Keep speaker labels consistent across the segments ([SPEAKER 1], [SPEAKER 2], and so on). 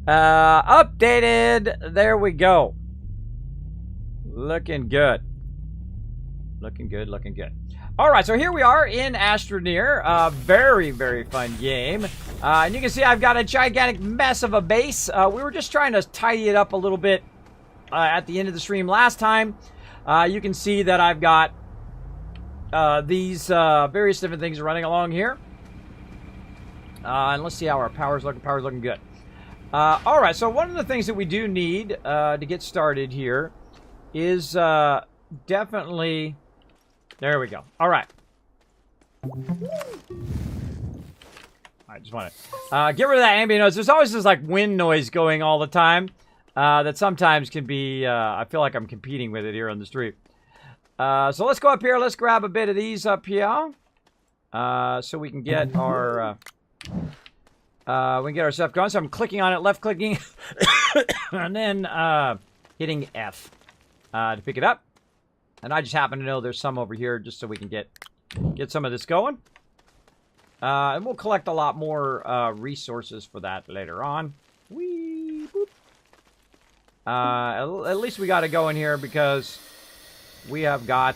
[SPEAKER 1] Updated. There we go. Looking good. Looking good, looking good. Alright, so here we are in Astroneer. Very, very fun game. And you can see I've got a gigantic mess of a base. We were just trying to tidy it up a little bit at the end of the stream last time. You can see that I've got these various different things running along here. And let's see how our power's looking. Power's looking good. Alright, so one of the things that we do need to get started here is definitely... There we go. Alright. I just want to get rid of that ambient noise. There's always this like wind noise going all the time that sometimes can be... I feel like I'm competing with it here on the street. So let's go up here. Let's grab a bit of these up here. So we can get our... we can get our stuff going. So I'm clicking on it, left clicking, and then hitting F to pick it up. And I just happen to know there's some over here just so we can get some of this going. And we'll collect a lot more resources for that later on. Whee, boop. At least we got to go in here because we have got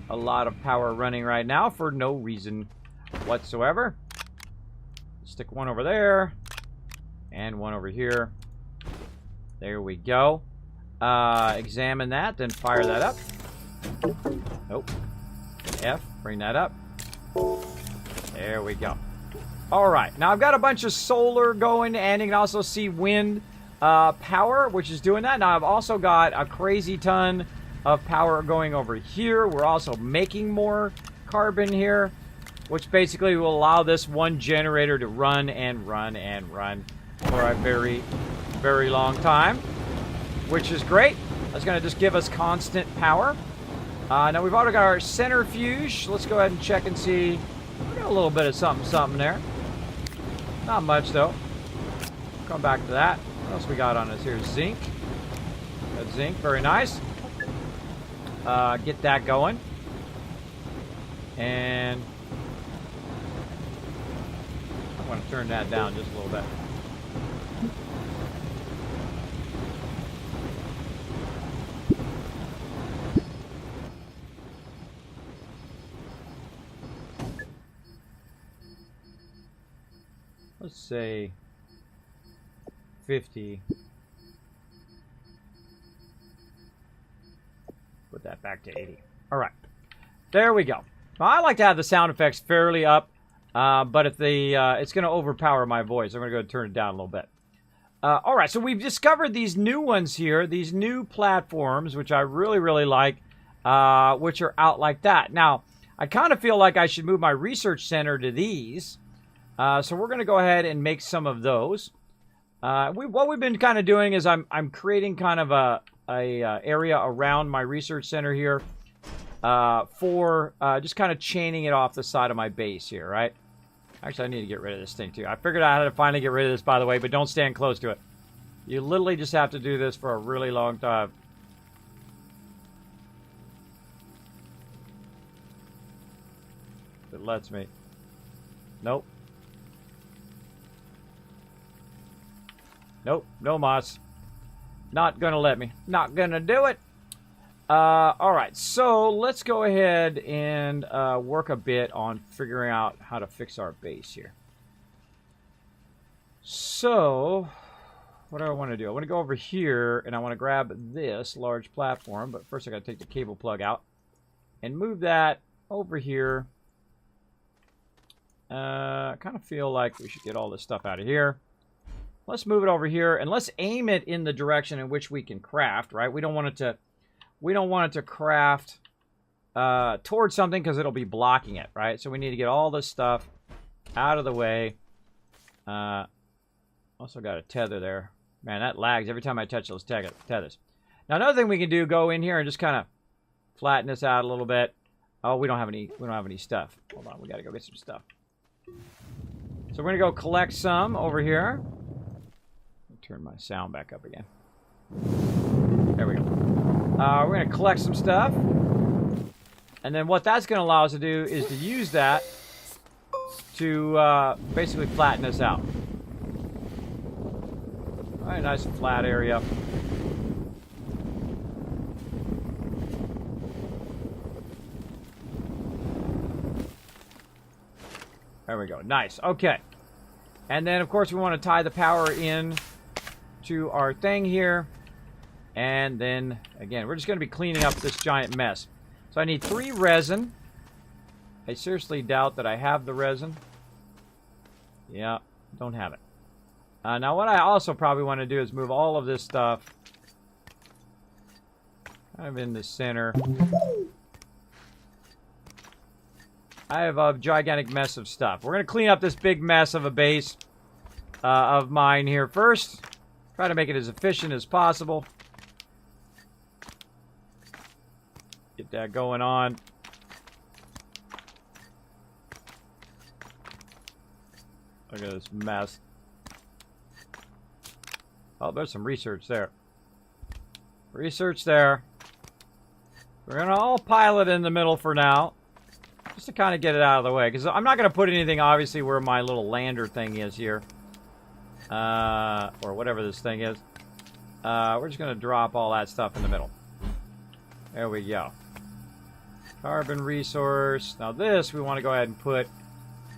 [SPEAKER 1] a lot of power running right now for no reason whatsoever. Stick one over there and one over here. There we go. Examine that, then fire that up. Nope. F, bring that up. There we go. Alright, now I've got a bunch of solar going, and you can also see wind power, which is doing that. Now I've also got a crazy ton of power going over here. We're also making more carbon here, which basically will allow this one generator to run and run and run for a very, very long time, which is great. That's going to just give us constant power. Now we've already got our centrifuge. Let's go ahead and check and see. We got a little bit of something there. Not much though. Come back to that. What else we got on us here? Zinc. Got zinc, very nice. Get that going. And I want to turn that down just a little bit. Let's say 50. Put that back to 80. All right. There we go. Now, I like to have the sound effects fairly up, but if the it's going to overpower my voice. I'm going to go turn it down a little bit. All right, so we've discovered these new ones here, these new platforms, which I really, really like, which are out like that. Now, I kind of feel like I should move my research center to these. So we're going to go ahead and make some of those. What we've been kind of doing is I'm creating kind of a area around my research center here for just kind of chaining it off the side of my base here, right? Actually, I need to get rid of this thing too. I figured out how to finally get rid of this, by the way, but don't stand close to it. You literally just have to do this for a really long time. It lets me. Nope. Nope, no moss. Not gonna let me. Not gonna do it. Alright, so let's go ahead and work a bit on figuring out how to fix our base here. So, what do I want to do? I want to go over here and I want to grab this large platform, but first I gotta take the cable plug out and move that over here. I kind of feel like we should get all this stuff out of here. Let's move it over here and let's aim it in the direction in which we can craft, right? We don't want it to craft towards something because it'll be blocking it, right? So we need to get all this stuff out of the way. Also got a tether there. Man, that lags every time I touch those tethers. Now another thing we can do, go in here and just kind of flatten this out a little bit. Oh, we don't have any stuff. Hold on, we got to go get some stuff. So we're gonna go collect some over here. Turn my sound back up again. There we go. We're going to collect some stuff. And then what that's going to allow us to do is to use that to basically flatten this out. All right, nice and flat area. There we go. Nice. Okay. And then, of course, we want to tie the power in to our thing here. And then, again, we're just going to be cleaning up this giant mess. So I need 3 resin. I seriously doubt that I have the resin. Yeah, don't have it. Now, what I also probably want to do is move all of this stuff kind of in the center. I have a gigantic mess of stuff. We're going to clean up this big mess of a base of mine here first. Try to make it as efficient as possible. Get that going on. Look at this mess. Oh, there's some research there. Research there. We're going to all pile it in the middle for now. Just to kind of get it out of the way. Because I'm not going to put anything, obviously, where my little lander thing is here. Or whatever this thing is. We're just going to drop all that stuff in the middle. There we go. Carbon resource. Now this, we want to go ahead and put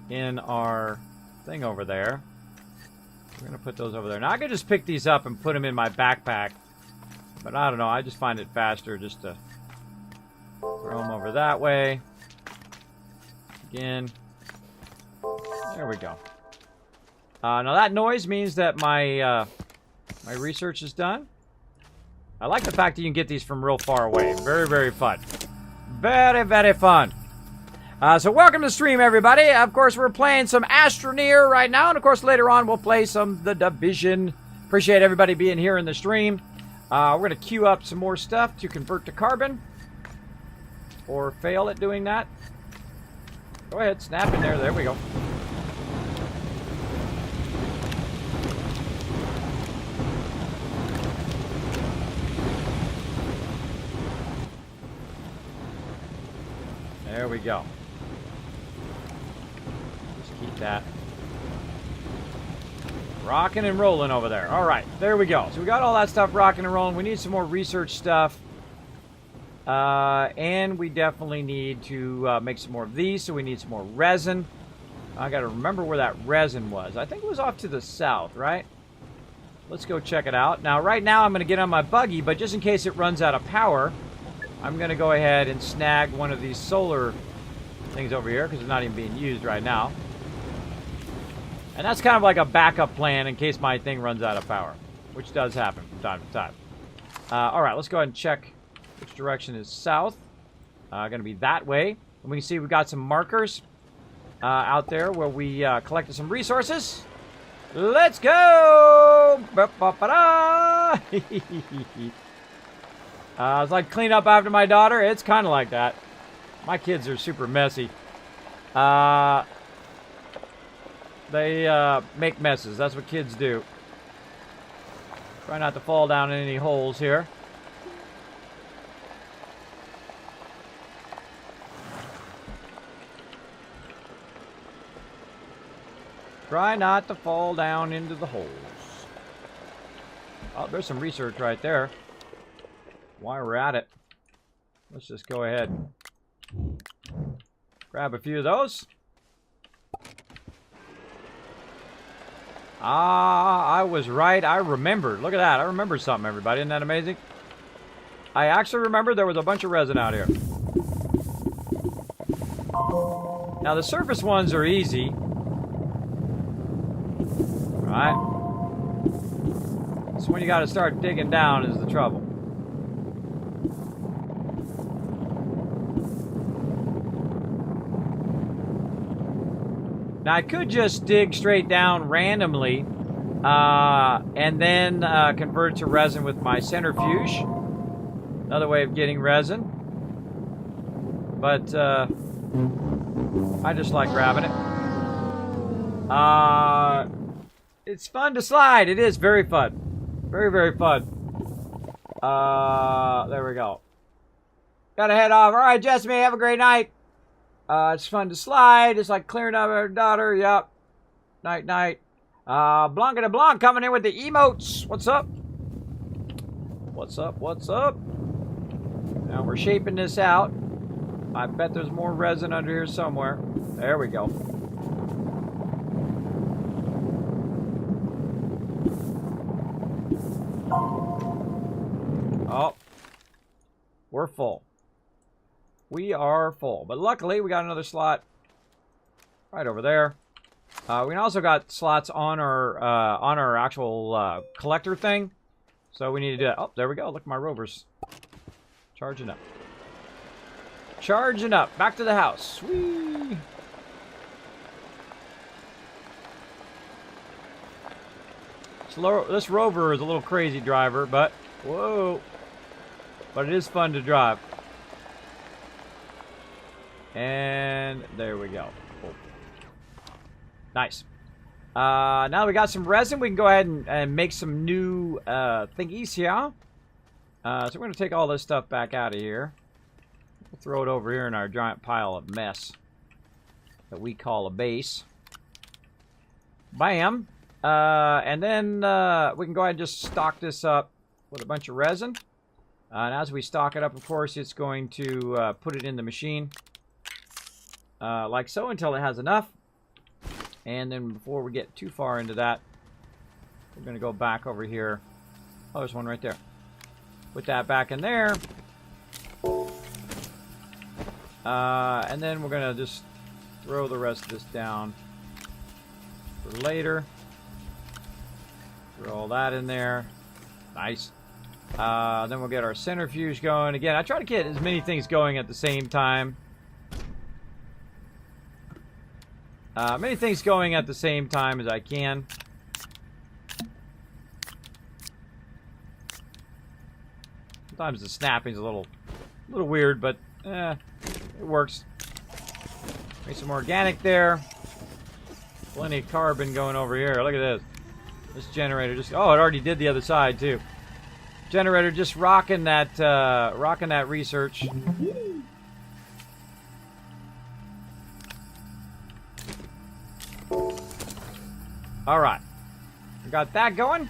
[SPEAKER 1] in our thing over there. We're going to put those over there. Now I could just pick these up and put them in my backpack. But I don't know. I just find it faster just to throw them over that way. Again. There we go. Now that noise means that my my research is done. I like the fact that you can get these from real far away. Very, very fun. Very, very fun. So welcome to the stream, everybody. Of course, we're playing some Astroneer right now. And, of course, later on, we'll play some The Division. Appreciate everybody being here in the stream. We're going to queue up some more stuff to convert to carbon. Or fail at doing that. Go ahead, snap in there. There we go. There we go. Just keep that rocking and rolling over there. All right, there we go. So we got all that stuff rocking and rolling. We need some more research stuff. And we definitely need to make some more of these, so we need some more resin. I got to remember where that resin was. I think it was off to the south, right? Let's go check it out. Now, right now, I'm going to get on my buggy, but just in case it runs out of power, I'm going to go ahead and snag one of these solar things over here, because it's not even being used right now. And that's kind of like a backup plan in case my thing runs out of power, which does happen from time to time. All right, let's go ahead and check which direction is south. Going to be that way. And we can see we've got some markers out there where we collected some resources. Let's go! Ba-ba-ba-da! It's like clean up after my daughter. It's kind of like that. My kids are super messy. They make messes. That's what kids do. Try not to fall down in any holes here. Try not to fall down into the holes. Oh, there's some research right there. While we're at it, let's just go ahead and grab a few of those. I was right. I remembered. Look at that. I remembered something, everybody. Isn't that amazing? I actually remembered there was a bunch of resin out here. Now, the surface ones are easy. Right? So when you got to start digging down is the trouble. Now I could just dig straight down randomly and then convert it to resin with my centrifuge. Another way of getting resin. But I just like grabbing it. It's fun to slide. It is very fun. Very, very fun. There we go. Gotta head off. All right, Jessamy, have a great night. It's fun to slide. It's like clearing up our daughter. Yep. Night, night. Blanca de Blanc coming in with the emotes. What's up? What's up? What's up? Now we're shaping this out. I bet there's more resin under here somewhere. There we go. Oh. We're full. We are full. But luckily, we got another slot right over there. We also got slots on our actual collector thing. So we need to do that. Oh, there we go. Look at my rovers. Charging up. Charging up. Back to the house. Whee! This rover is a little crazy driver, but... Whoa! But it is fun to drive. And there we go. Cool. Nice. Now we got some resin. We can go ahead and make some new thingies here. So we're going to take all this stuff back out of here. We'll throw it over here in our giant pile of mess that we call a base. Bam. And then we can go ahead and just stock this up with a bunch of resin. And as we stock it up, of course, it's going to put it in the machine. Like so, until it has enough. And then before we get too far into that, we're going to go back over here. Oh, there's one right there. Put that back in there. And then we're going to just throw the rest of this down for later. Throw all that in there. Nice. Then we'll get our centrifuge going. Again, I try to get as many things going at the same time. Many things going at the same time as I can. Sometimes the snapping's a little weird, but it works. Make some organic there. Plenty of carbon going over here. Look at this. This generator just... Oh, it already did the other side, too. Generator just rocking that research. All right, we got that going.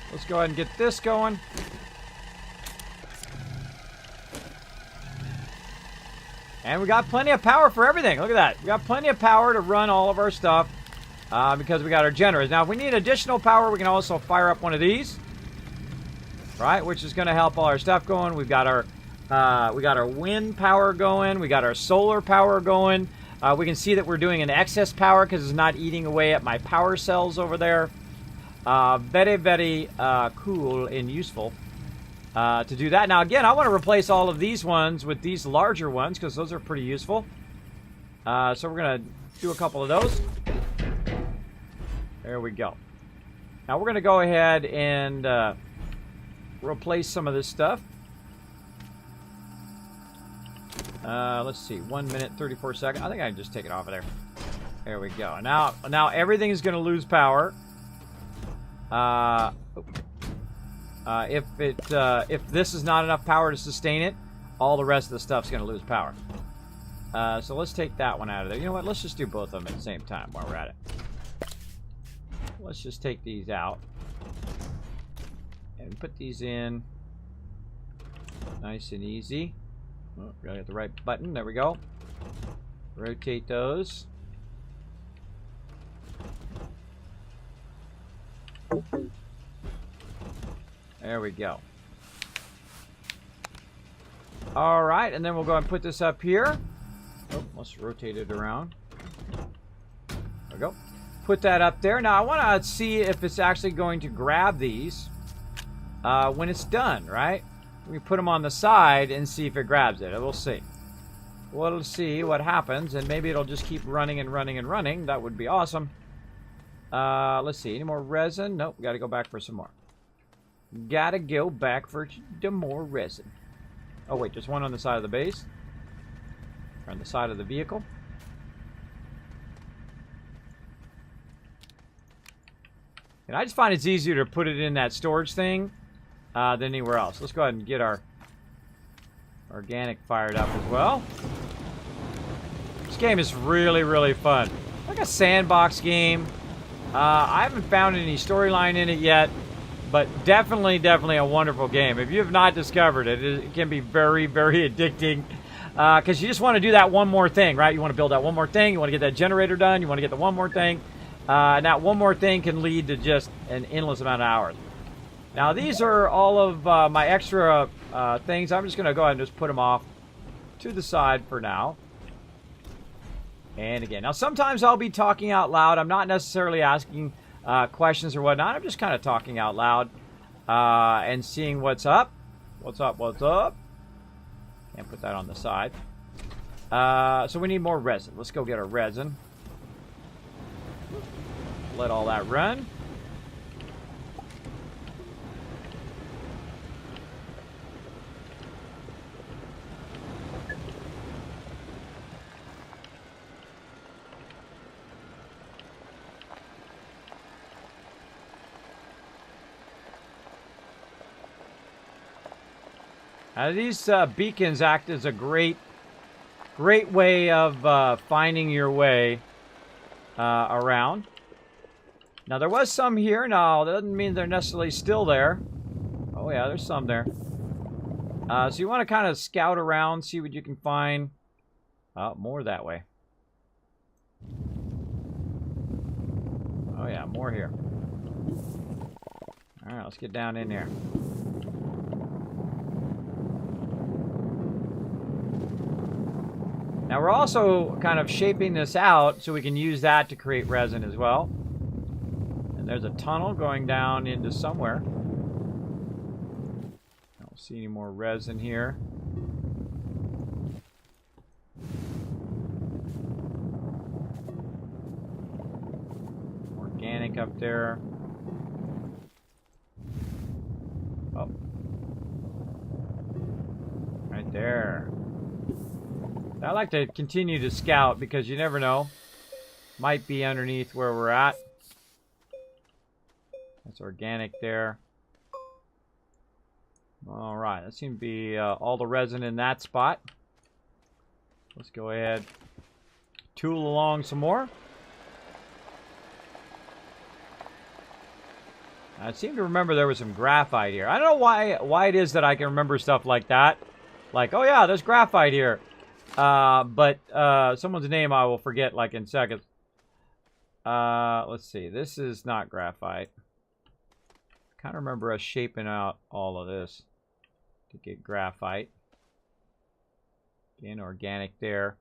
[SPEAKER 1] Let's go ahead and get this going. And we got plenty of power for everything. Look at that. We got plenty of power to run all of our stuff because we got our generators. Now, if we need additional power, we can also fire up one of these, right? Which is going to help all our stuff going. We got our wind power going. We got our solar power going. We can see that we're doing an excess power because it's not eating away at my power cells over there. Very, very cool and useful to do that. Now, again, I want to replace all of these ones with these larger ones because those are pretty useful. So we're going to do a couple of those. There we go. Now, we're going to go ahead and replace some of this stuff. Let's see, 1 minute 34 seconds. I think I can just take it off of there. There we go. Now everything is going to lose power. If this is not enough power to sustain it, all the rest of the stuff's going to lose power. So let's take that one out of there. You know what? Let's just do both of them at the same time while we're at it. Let's just take these out and put these in nice and easy. Oh, gotta get the right button. There we go. Rotate those. There we go. All right, and then we'll go and put this up here. Oh, let's rotate it around. There we go. Put that up there. Now I want to see if it's actually going to grab these when it's done, right? We put them on the side and see if it grabs it. We'll see. We'll see what happens, and maybe it'll just keep running and running and running. That would be awesome. Let's see. Any more resin? Nope. Got to go back for some more. Gotta go back for some more resin. Oh, wait. There's one on the side of the base. Or on the side of the vehicle. And I just find it's easier to put it in that storage thing than anywhere else. Let's go ahead and get our Organic fired up as well. This game is really, really fun. Like a sandbox game. I haven't found any storyline in it yet, but definitely a wonderful game. If you have not discovered it, it can be very, very addicting. Because you just want to do that one more thing, right? You want to build that one more thing. You want to get that generator done. You want to get the one more thing. And that one more thing can lead to just an endless amount of hours. Now, these are all of my extra things. I'm just going to go ahead and just put them off to the side for now. And again, now sometimes I'll be talking out loud. I'm not necessarily asking questions or whatnot. I'm just kind of talking out loud and seeing what's up. What's up? What's up? Can't put that on the side. So we need more resin. Let's go get our resin. Let all that run. These beacons act as a great way of finding your way around. Now, there was some here. Now, that doesn't mean they're necessarily still there. Oh, yeah, there's some there. So you want to kind of scout around, see what you can find. More that way. Oh, yeah, more here. All right, let's get down in there. Now we're also kind of shaping this out so we can use that to create resin as well. And there's a tunnel going down into somewhere. I don't see any more resin here. Organic up there. Oh. Right there. I like to continue to scout because you never know. Might be underneath where we're at. That's organic there. Alright, that seems to be all the resin in that spot. Let's go ahead. Tool along some more. I seem to remember there was some graphite here. I don't know why it is that I can remember stuff like that. Like, oh yeah, there's graphite here. But someone's name I will forget like in seconds. Let's see. This is not graphite. Kind of remember us shaping out all of this to get graphite. Again, organic there.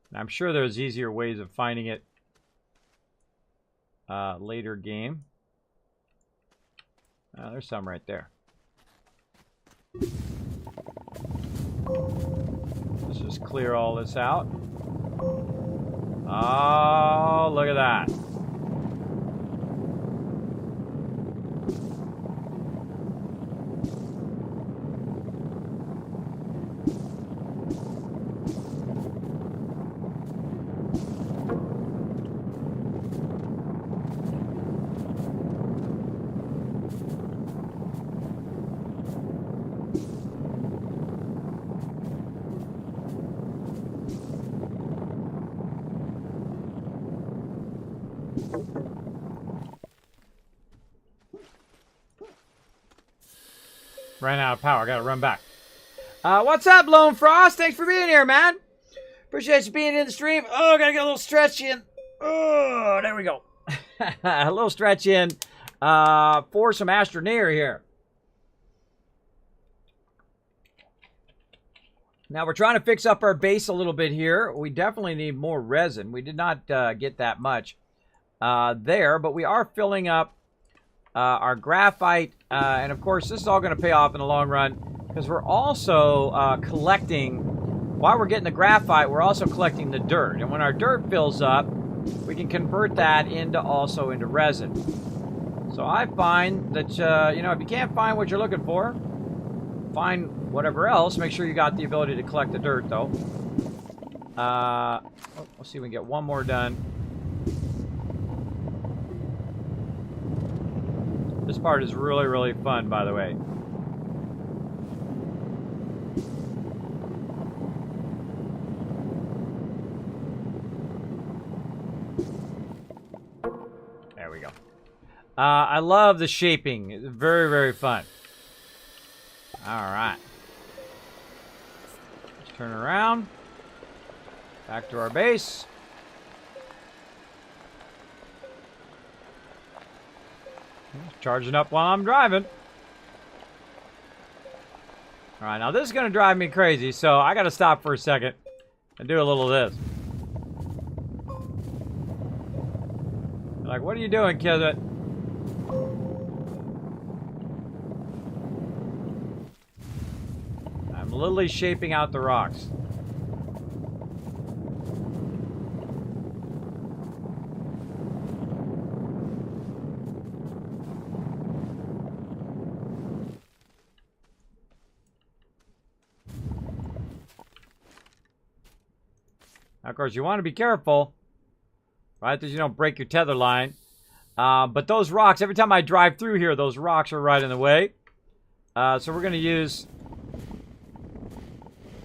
[SPEAKER 1] And I'm sure there's easier ways of finding it later game. There's some right there. Let's just clear all this out. Oh, look at that. Ran out of power. Gotta run back. What's up, Lone Frost? Thanks for being here, man. Appreciate you being in the stream. Oh, gotta get a little stretch in. Oh, there we go. A little stretch in for some Astroneer here. Now, we're trying to fix up our base a little bit here. We definitely need more resin. We did not get that much there, but we are filling up our graphite, and of course this is all going to pay off in the long run because we're also collecting, while we're getting the graphite, we're also collecting the dirt, and when our dirt fills up we can convert that into resin. So I find that you know, if you can't find what you're looking for, find whatever else. Make sure you got the ability to collect the dirt though. Let's see if we can get one more done. This part is really, really fun, by the way. we go. I love the shaping. It's very, very fun. Alright. Let's turn around. Back to our base. Charging up while I'm driving. Alright, now this is going to drive me crazy, so I got to stop for a second and do a little of this. Like, what are you doing, Kismet? I'm literally shaping out the rocks. Now, of course, you want to be careful, right, that you don't break your tether line. But those rocks, every time I drive through here, those rocks are right in the way. So we're going to use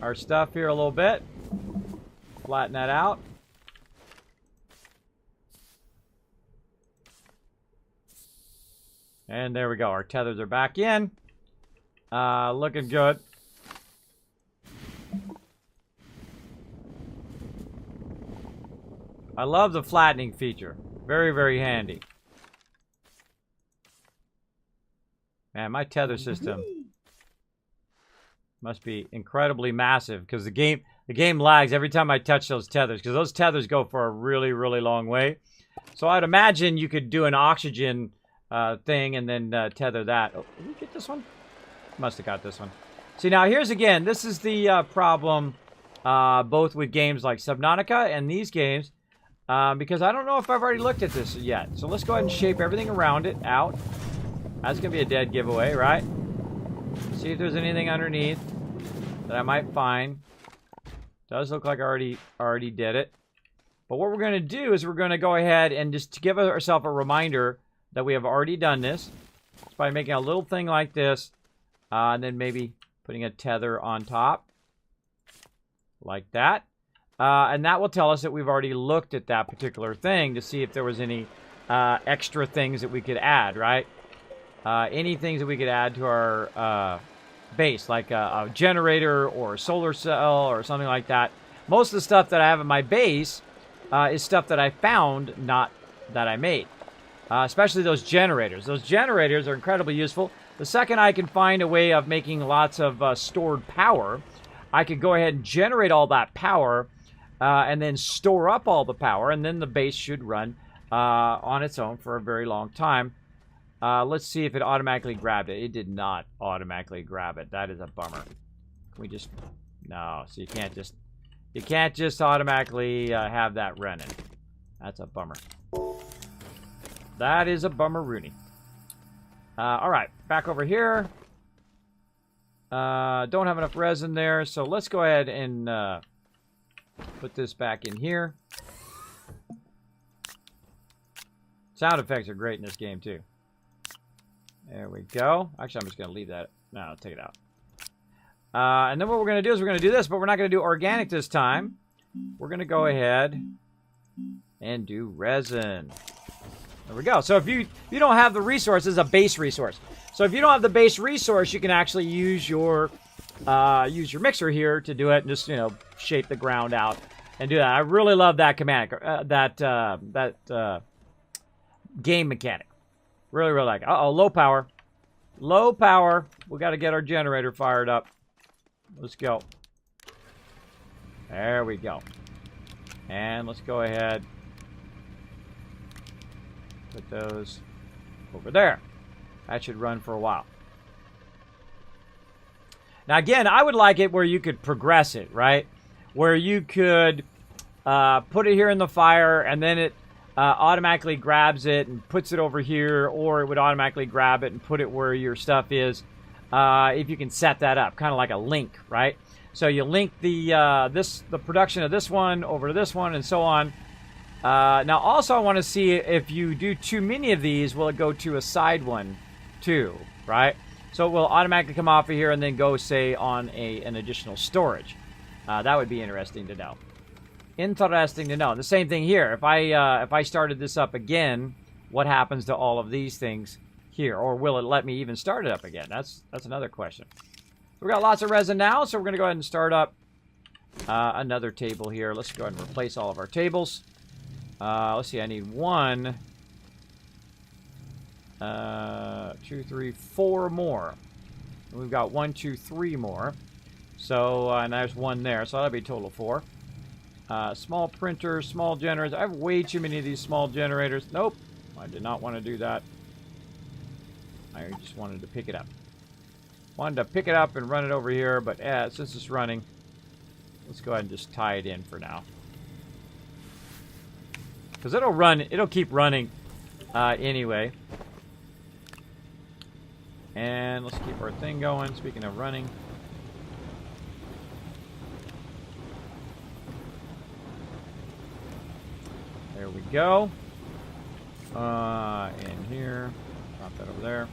[SPEAKER 1] our stuff here a little bit. Flatten that out. And there we go. Our tethers are back in. Looking good. I love the flattening feature. Very, very handy. Man, my tether system must be incredibly massive because the game lags every time I touch those tethers because those tethers go for a really, really long way. So I'd imagine you could do an oxygen thing and then tether that. Oh, did we get this one? Must have got this one. See, now here's again, this is the problem both with games like Subnautica and these games. Because I don't know if I've already looked at this yet. So let's go ahead and shape everything around it out. That's going to be a dead giveaway, right? See if there's anything underneath that I might find. Does look like I already did it. But what we're going to do is we're going to go ahead and just to give ourselves a reminder that we have already done this. Just by making a little thing like this. And then maybe putting a tether on top. Like that. And that will tell us that we've already looked at that particular thing to see if there was any extra things that we could add, right? Any things that we could add to our base, like a generator or a solar cell or something like that. Most of the stuff that I have in my base is stuff that I found, not that I made. Especially those generators. Those generators are incredibly useful. The second I can find a way of making lots of stored power, I could go ahead and generate all that power and then store up all the power, and then the base should run on its own for a very long time. Let's see if it automatically grabbed it. It did not automatically grab it. That is a bummer. Can we just... No, so you can't just automatically have that running. That's a bummer. That is a bummer, Rooney. Alright, back over here. Don't have enough resin there, so let's go ahead and put this back in here. Sound effects are great in this game, too. There we go. Actually, I'm just going to leave that. No, I'll take it out. And then what we're going to do is we're going to do this, but we're not going to do organic this time. We're going to go ahead and do resin. There we go. So if you don't have the resource, this is a base resource. So if you don't have the base resource, you can actually use your mixer here to do it and just, you know, shape the ground out and do that. I really love that command, that game mechanic. Really, really like it. Uh-oh, low power. Low power. We got to get our generator fired up. Let's go. There we go. And let's go ahead. Put those over there. That should run for a while. Now, again, I would like it where you could progress it, right? Where you could put it here in the fire, and then it automatically grabs it and puts it over here, or it would automatically grab it and put it where your stuff is. If you can set that up, kind of like a link, right? So you link the production of this one over to this one, and so on. Now, also, I want to see if you do too many of these, will it go to a side one, too, right? So it will automatically come off of here and then go, say, on an additional storage. That would be interesting to know. Interesting to know. The same thing here. If I started this up again what happens to all of these things here? Or will it let me even start it up again? That's another question. We got lots of resin now, so we're going to go ahead and start up another table here. Let's go ahead and replace all of our tables. Let's see, I need 1, 2, 3, 4 more. And we've got 1, 2, 3 more. So, and there's 1 there, so that'll be a total of 4. Small printers, small generators. I have way too many of these small generators. Nope, I did not want to do that. I just wanted to pick it up. Wanted to pick it up and run it over here, but since it's running, let's go ahead and just tie it in for now. Because it'll keep running anyway. And let's keep our thing going. Speaking of running. There we go. In here. Drop that over there.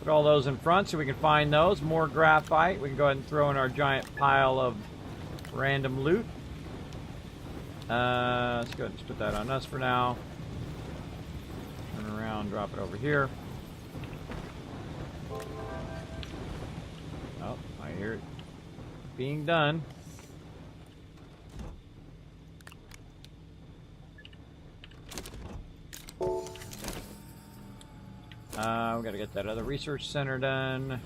[SPEAKER 1] Put all those in front so we can find those. More graphite. We can go ahead and throw in our giant pile of random loot. Let's go ahead and just put that on us for now. Turn around, drop it over here. Oh, I hear it being done. We gotta get that other research center done.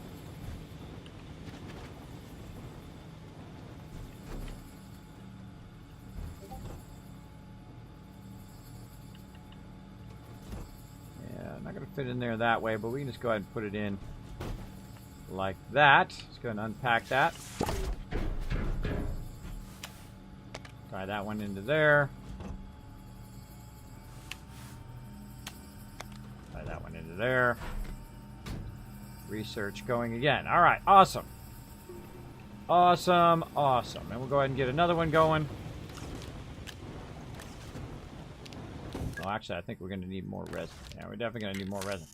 [SPEAKER 1] Yeah, not gonna fit in there that way, but we can just go ahead and put it in like that. Let's go ahead and unpack that. Tie that one into there. Tie that one into there. Research going again. All right, awesome. Awesome, awesome. And we'll go ahead and get another one going. Oh, actually, I think we're going to need more resin. Yeah, we're definitely going to need more resin.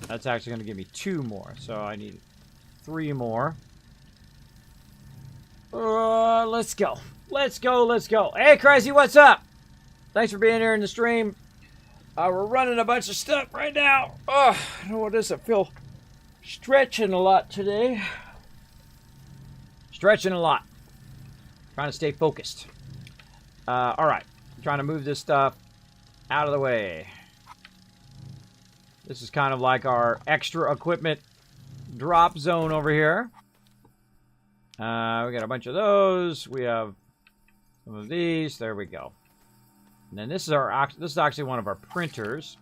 [SPEAKER 1] That's actually going to give me 2 more. So I need 3 more. Let's go. Let's go, let's go. Hey, Crazy, what's up? Thanks for being here in the stream. We're running a bunch of stuff right now. I don't know what this is. I feel stretching a lot today. Stretching a lot. Trying to stay focused. All right. Trying to move this stuff out of the way. This is kind of like our extra equipment drop zone over here. We got a bunch of those. We have some of these. There we go. And then this is actually one of our printers.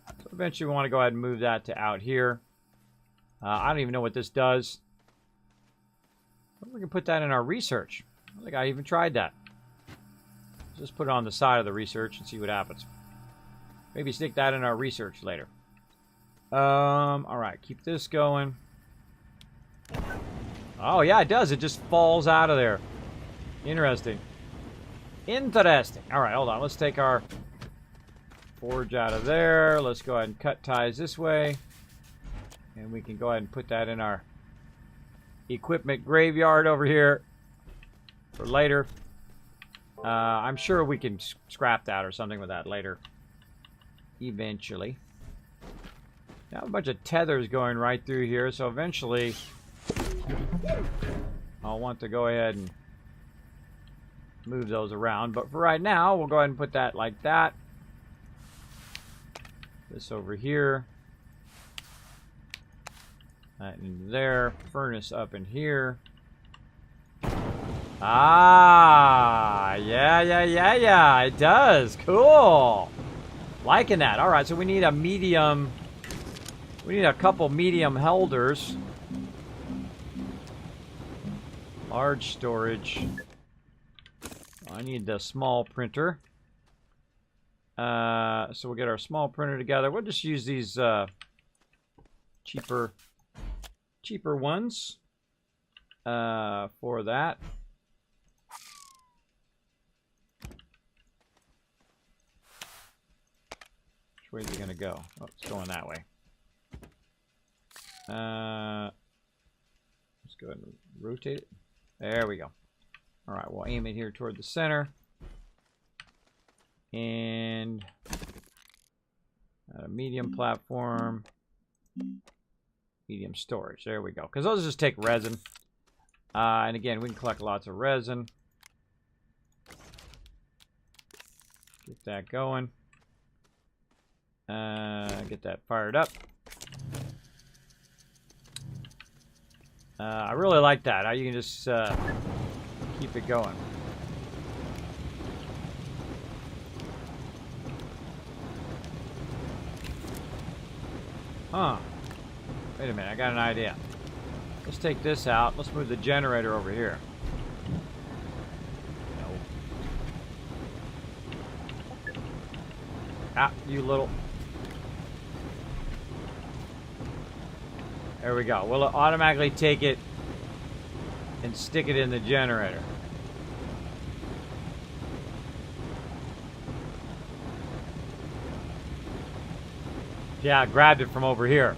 [SPEAKER 1] So eventually we want to go ahead and move that to out here. I don't even know what this does. We can put that in our research. I don't think I even tried that. Just put it on the side of the research and see what happens. Maybe stick that in our research later. Alright, keep this going. Oh yeah, it does. It just falls out of there. Interesting. Interesting. Alright, hold on. Let's take our forge out of there. Let's go ahead and cut ties this way. And we can go ahead and put that in our equipment graveyard over here for later. I'm sure we can scrap that or something with that later. Eventually. Now a bunch of tethers going right through here, so eventually I'll want to go ahead and move those around. But for right now, we'll go ahead and put that like that. This over here. That in there. Furnace up in here. Ah, yeah. It does. Cool. Liking that. All right, so we need a medium. We need a couple medium holders. Large storage. I need the small printer. So we'll get our small printer together. We'll just use these cheaper ones for that. Which way is it gonna go? Oh, it's going that way. Let's go ahead and rotate it. There we go. All right, we'll aim it here toward the center. And a medium platform. Medium storage. There we go. Because those just take resin. And again, we can collect lots of resin. Get that going. Get that fired up. I really like that. How you can just keep it going. Huh. Wait a minute, I got an idea. Let's take this out. Let's move the generator over here. No. Ah, you little... There we go. We'll automatically take it and stick it in the generator. Yeah, I grabbed it from over here.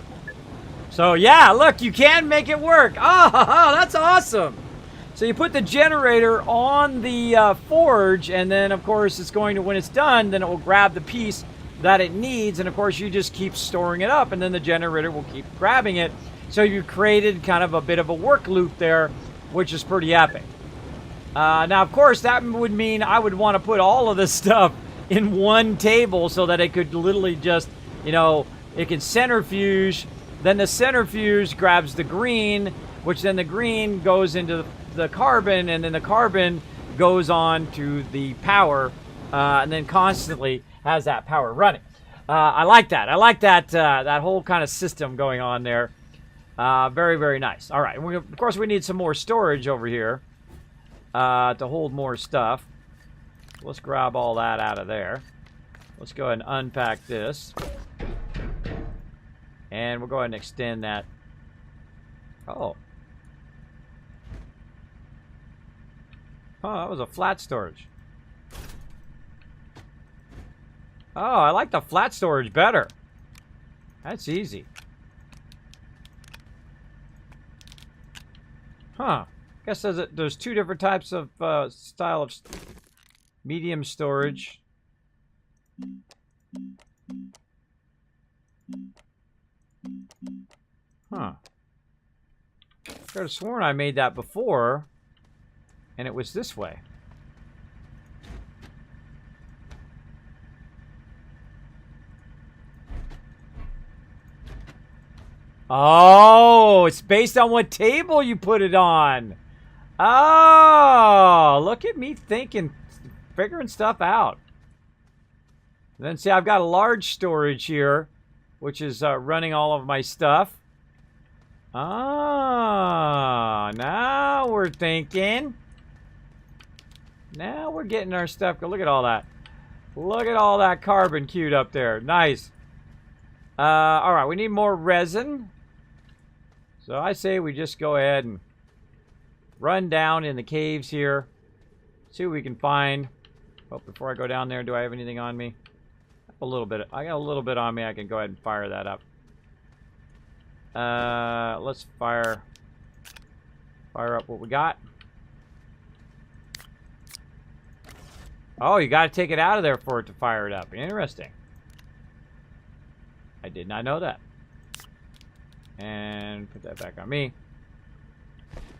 [SPEAKER 1] So, yeah, look, you can make it work. Oh, that's awesome. So you put the generator on the forge, and then, of course, it's going to, when it's done, then it will grab the piece that it needs, and, of course, you just keep storing it up, and then the generator will keep grabbing it. So you created kind of a bit of a work loop there, which is pretty epic. Now, of course, that would mean I would want to put all of this stuff in one table so that it could literally just, you know, it can centrifuge. Then the centrifuge grabs the green, which then the green goes into the carbon, and then the carbon goes on to the power, and then constantly has that power running. I like that. I like that that whole kind of system going on there. Very, very nice. All right. Of course, we need some more storage over here to hold more stuff. Let's grab all that out of there. Let's go ahead and unpack this. And we'll go ahead and extend that. Oh. Oh, that was a flat storage. Oh, I like the flat storage better. That's easy. Huh. Guess there's two different types of style of medium storage. Huh. I could have sworn I made that before, and it was this way. Oh, it's based on what table you put it on. Oh, look at me thinking, figuring stuff out. And then see, I've got a large storage here, which is running all of my stuff. Ah, now we're thinking. Now we're getting our stuff. Look at all that. Look at all that carbon queued up there. Nice. All right, we need more resin. So I say we just go ahead and run down in the caves here. See what we can find. Oh, before I go down there, do I have anything on me? A little bit. I got a little bit on me. I can go ahead and fire that up. Let's fire up what we got. Oh, you got to take it out of there for it to fire it up. Interesting. I did not know that. And put that back on me.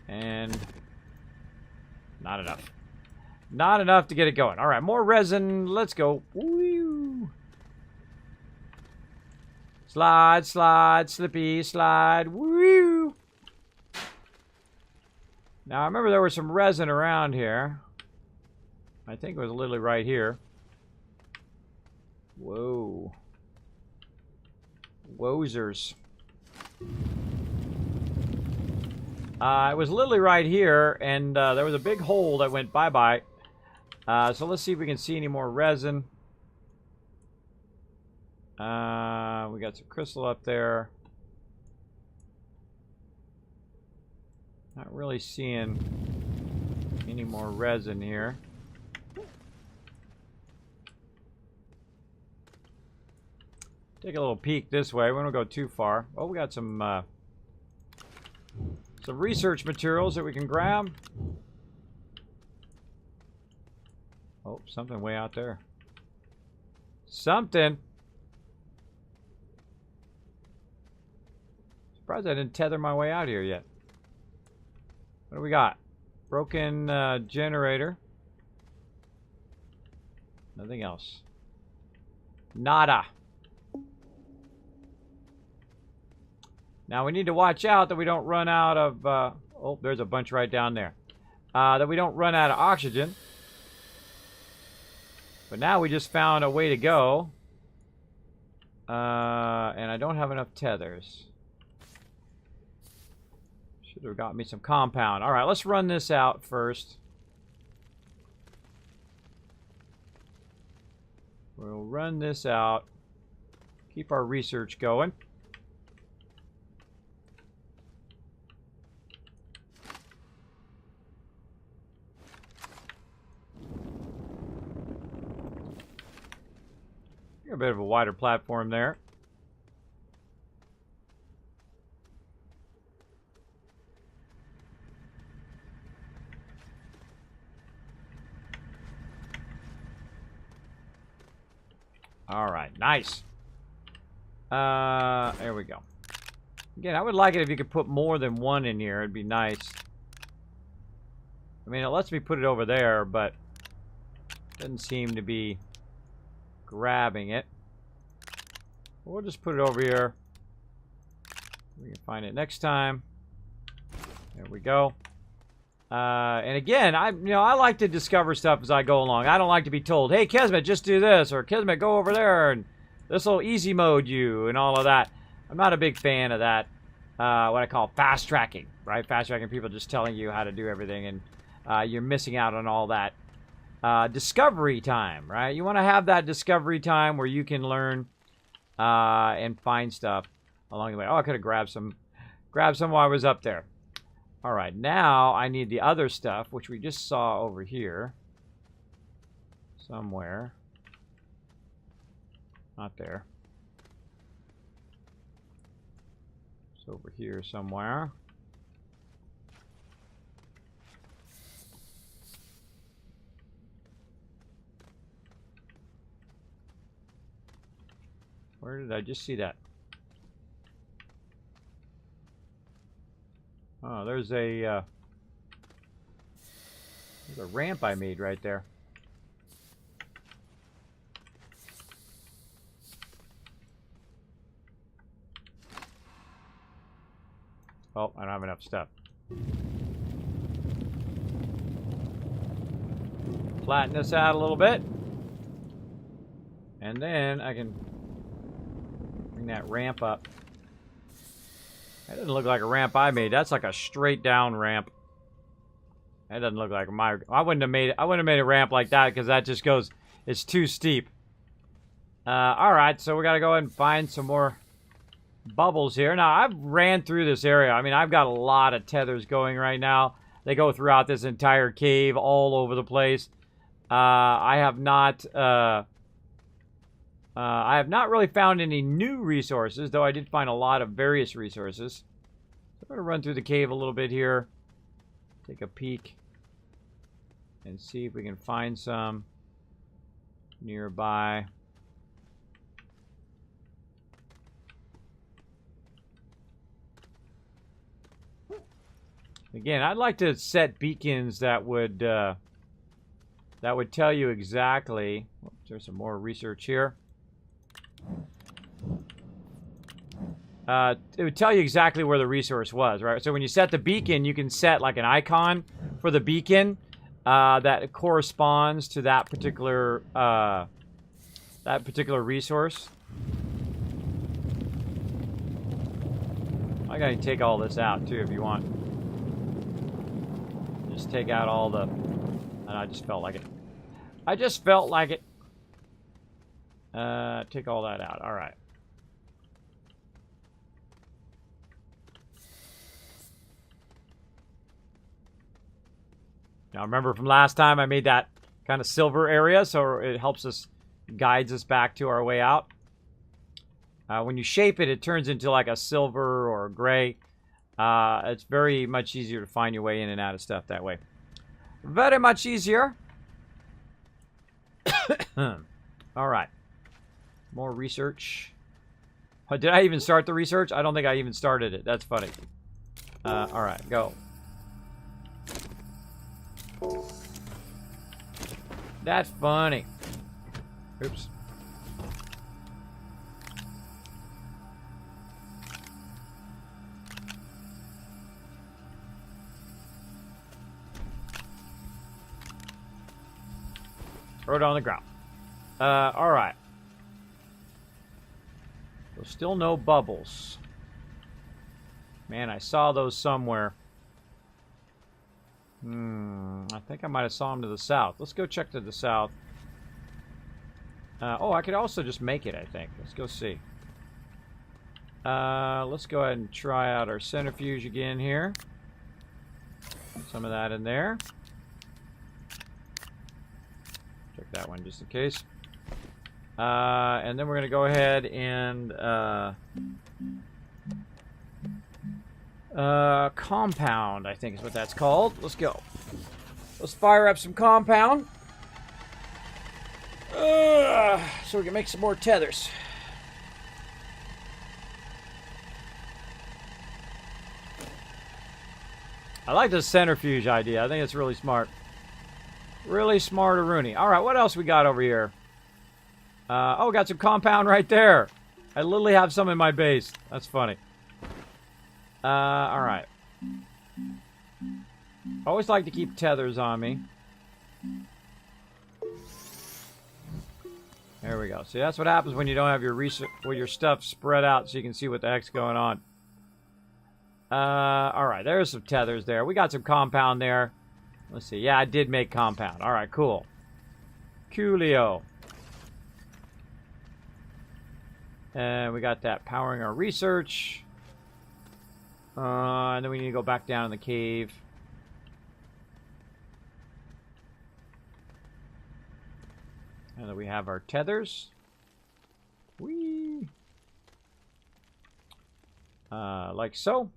[SPEAKER 1] And not enough. Not enough to get it going. All right, more resin. Let's go. Woo. Slide, slide, slippy, slide. Woo. Now, I remember there was some resin around here. I think it was literally right here. Whoa. Wozers. It was literally right here, and there was a big hole that went bye-bye. So let's see if we can see any more resin. We got some crystal up there. Not really seeing any more resin here. Take a little peek this way. We don't go too far. Oh, we got some research materials that we can grab. Oh, something way out there. Something. Surprised I didn't tether my way out here yet. What do we got? Broken generator. Nothing else. Nada. Now we need to watch out that we don't run out of... oh, there's a bunch right down there. That we don't run out of oxygen. But now we just found a way to go. And I don't have enough tethers. Should have got me some compound. Alright, let's run this out first. We'll run this out. Keep our research going. A bit of a wider platform there. All right, nice. There we go. Again, I would like it if you could put more than one in here. It'd be nice. I mean, it lets me put it over there, but it doesn't seem to be grabbing it. We'll just put it over here. We can find it next time. There we go. And again, I like to discover stuff as I go along. I don't like to be told, "Hey, Kismet, just do this," or "Kismet, go over there, and this will easy mode you," and all of that. I'm not a big fan of that. What I call fast tracking, right? Fast tracking people just telling you how to do everything, and you're missing out on all that. Discovery time, right? You want to have that discovery time where you can learn and find stuff along the way. Oh, I could have grabbed some while I was up there. All right, now I need the other stuff, which we just saw over here somewhere. Not there. It's over here somewhere. Where did I just see that? Oh, there's a ramp I made right there. Oh, I don't have enough stuff. Flatten this out a little bit. And then I can bring that ramp up. That doesn't look like a ramp I made. That's like a straight down ramp. That doesn't look like my... I wouldn't have made a ramp like that because that just goes... It's too steep. Alright, so we got to go ahead and find some more bubbles here. Now, I've ran through this area. I mean, I've got a lot of tethers going right now. They go throughout this entire cave all over the place. I have not really found any new resources, though I did find a lot of various resources. So I'm going to run through the cave a little bit here. Take a peek. And see if we can find some nearby. Again, I'd like to set beacons that would tell you exactly... Oops, there's some more research here. It would tell you exactly where the resource was, right? So when you set the beacon, you can set like an icon for the beacon that corresponds to that particular resource. I gotta take all this out too if you want. Just take out all the... And I just felt like it. I just felt like it. Take all that out. All right. Now remember from last time I made that kind of silver area, so it helps us, guides us back to our way out. When you shape it, it turns into like a silver or a gray. It's very much easier to find your way in and out of stuff that way. Very much easier. All right. More research. Oh, did I even start the research? I don't think I even started it. That's funny. Alright, go. That's funny. Oops. Throw it on the ground. Alright. There's still no bubbles. Man, I saw those somewhere. I think I might have saw them to the south. Let's go check to the south. Oh, I could also just make it, I think. Let's go see. Let's go ahead and try out our centrifuge again here. Put some of that in there. Check that one just in case. And then we're going to go ahead and compound, I think is what that's called. Let's go. Let's fire up some compound. So we can make some more tethers. I like the centrifuge idea. I think it's really smart. Really smart-a-rooney. Alright, what else we got over here? Oh, we got some compound right there. I literally have some in my base. That's funny. Alright. I always like to keep tethers on me. There we go. See, that's what happens when you don't have your stuff spread out so you can see what the heck's going on. Alright, there's some tethers there. We got some compound there. Let's see. Yeah, I did make compound. Alright, cool. Coolio. And we got that powering our research. And then we need to go back down in the cave. And then we have our tethers. Whee! Like so.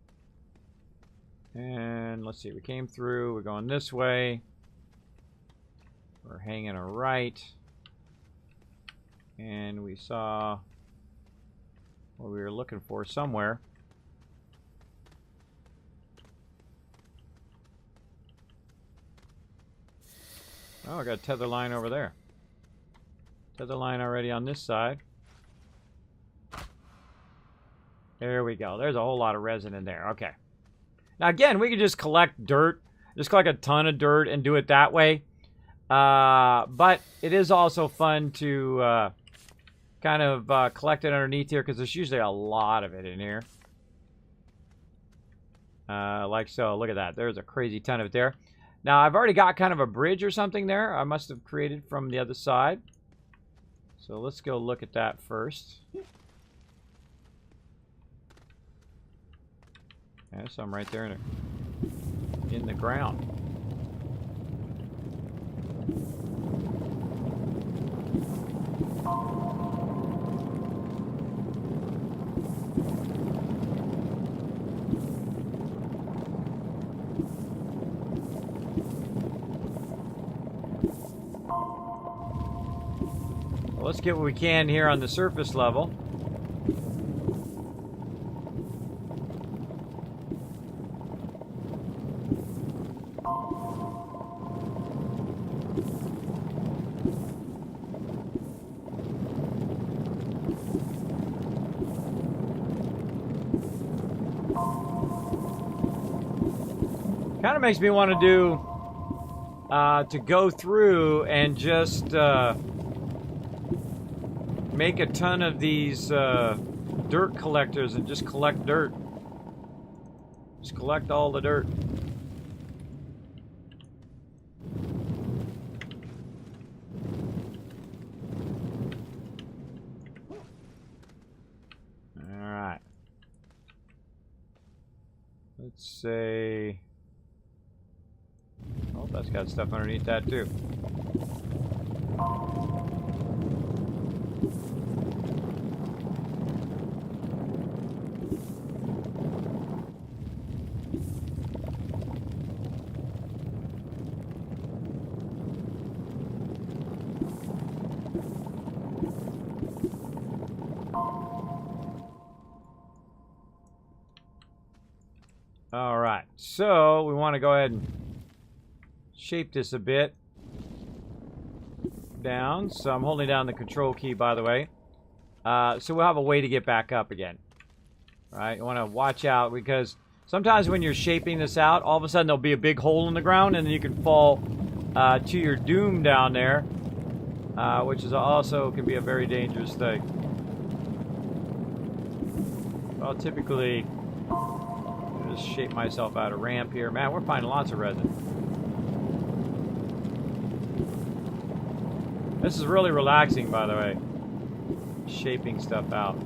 [SPEAKER 1] And let's see, we came through, we're going this way. We're hanging a right. And we saw what we were looking for somewhere. Oh, I got a tether line over there. Tether line already on this side. There we go. There's a whole lot of resin in there. Okay. Now, again, we could just collect dirt. Just collect a ton of dirt and do it that way. But it is also fun to kind of collect it underneath here because there's usually a lot of it in here. Like so. Look at that. There's a crazy ton of it there. Now, I've already got kind of a bridge or something there. I must have created from the other side. So let's go look at that first. There's some right there in the ground. Well, let's get what we can here on the surface level. Kind of makes me want to do to go through and just make a ton of these dirt collectors and just collect dirt. Just collect all the dirt. All right. Let's say. Oh, that's got stuff underneath that too. So we want to go ahead and shape this a bit down. So I'm holding down the control key, by the way. So we'll have a way to get back up again. All right, you want to watch out because sometimes when you're shaping this out, all of a sudden there'll be a big hole in the ground and then you can fall to your doom down there, which is also can be a very dangerous thing. I'll typically just shape myself out a ramp here. Man, we're finding lots of resin. This is really relaxing, by the way. Shaping stuff out.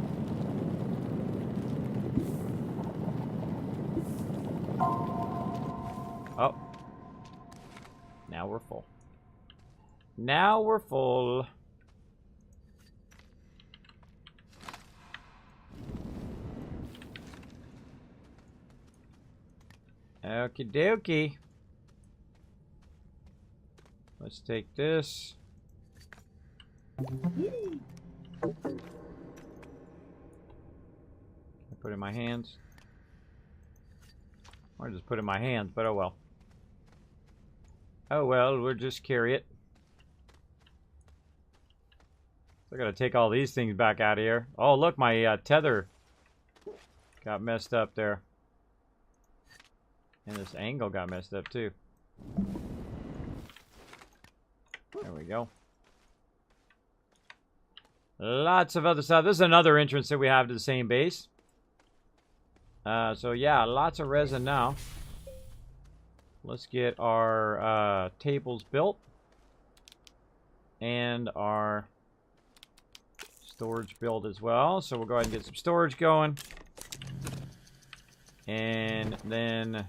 [SPEAKER 1] Oh. Now we're full. Now we're full. Okie dokie. Let's take this. I put it in my hands. Or just put it in my hands, but oh well. Oh well, we'll just carry it. So I gotta take all these things back out of here. Oh look, my tether got messed up there. And this angle got messed up too. There we go. Lots of other stuff. This is another entrance that we have to the same base. So yeah, lots of resin now. Let's get our tables built. And our storage built as well. So we'll go ahead and get some storage going. And then...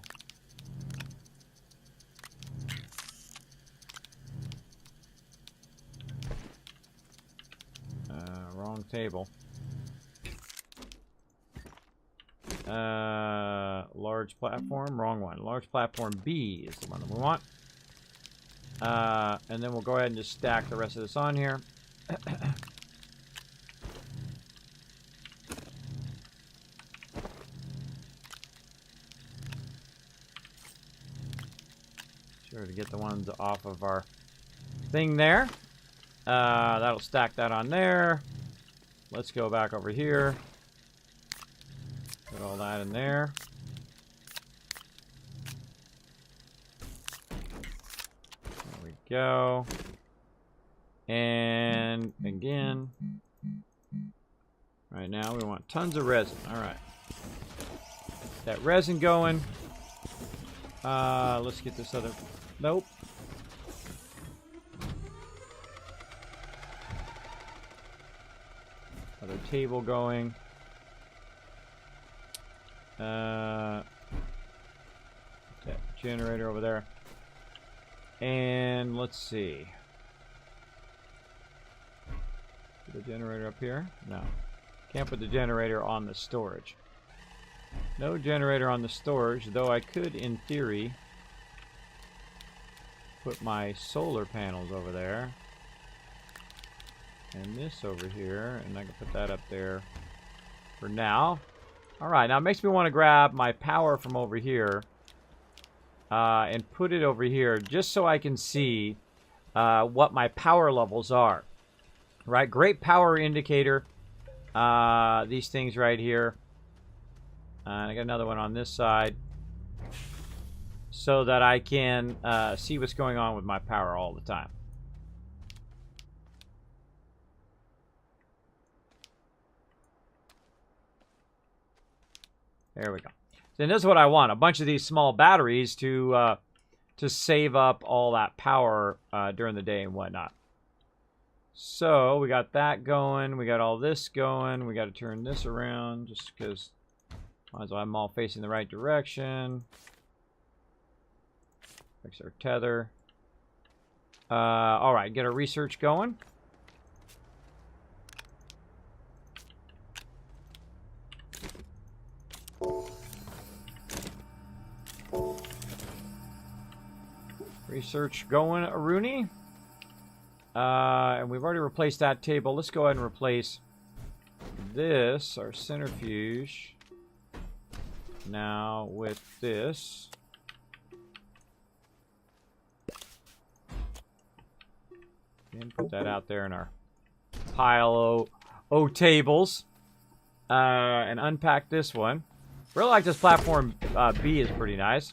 [SPEAKER 1] wrong table. Large platform, wrong one. Large platform B is the one that we want. And then we'll go ahead and just stack the rest of this on here. Sure to get the ones off of our thing there. That'll stack that on there. Let's go back over here. Put all that in there. There we go. And again, right now we want tons of resin. All right. That resin going. Let's get this other. Nope. Other table going. That generator over there. And let's see. Put the generator up here? No. Can't put the generator on the storage. No generator on the storage, though I could, in theory, put my solar panels over there. And this over here, and I can put that up there for now. Alright, now it makes me want to grab my power from over here and put it over here just so I can see what my power levels are. Right, great power indicator. These things right here. And I got another one on this side. So that I can see what's going on with my power all the time. There we go. Then this is what I want. A bunch of these small batteries to save up all that power during the day and whatnot. So we got that going. We got all this going. We got to turn this around just because might as well have them all facing the right direction. Fix our tether. All right, get our research going. Research going, Rooney. And we've already replaced that table. Let's go ahead and replace this, our centrifuge, now with this. And put that out there in our pile of tables. And unpack this one. Really like this platform B is pretty nice.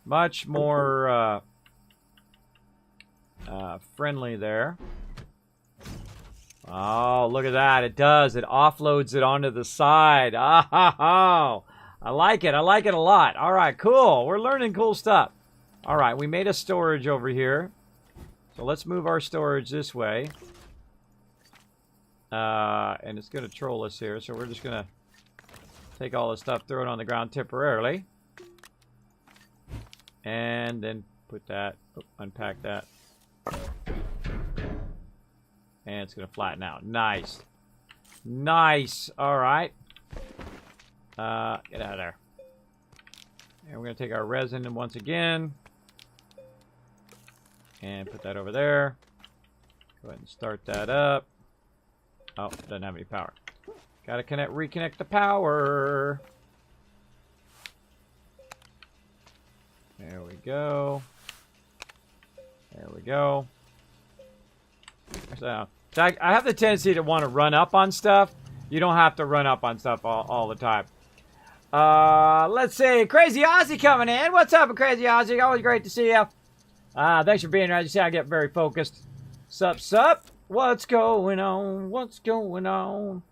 [SPEAKER 1] Much more friendly there. Oh, look at that. It does. It offloads it onto the side. Oh, I like it. I like it a lot. All right, cool. We're learning cool stuff. All right, we made a storage over here. So let's move our storage this way. And it's going to troll us here. So we're just going to take all this stuff, throw it on the ground temporarily. And then put that, unpack that. And it's going to flatten out. Nice. Nice. All right. Get out of there. And we're going to take our resin and once again. And put that over there. Go ahead and start that up. Oh, doesn't have any power. Gotta reconnect the power. There we go. There we go. So I have the tendency to want to run up on stuff. You don't have to run up on stuff all the time. Let's see. Crazy Aussie coming in. What's up, Crazy Aussie? Always great to see you. Thanks for being here. As you see, I get very focused. Sup? What's going on? What's going on?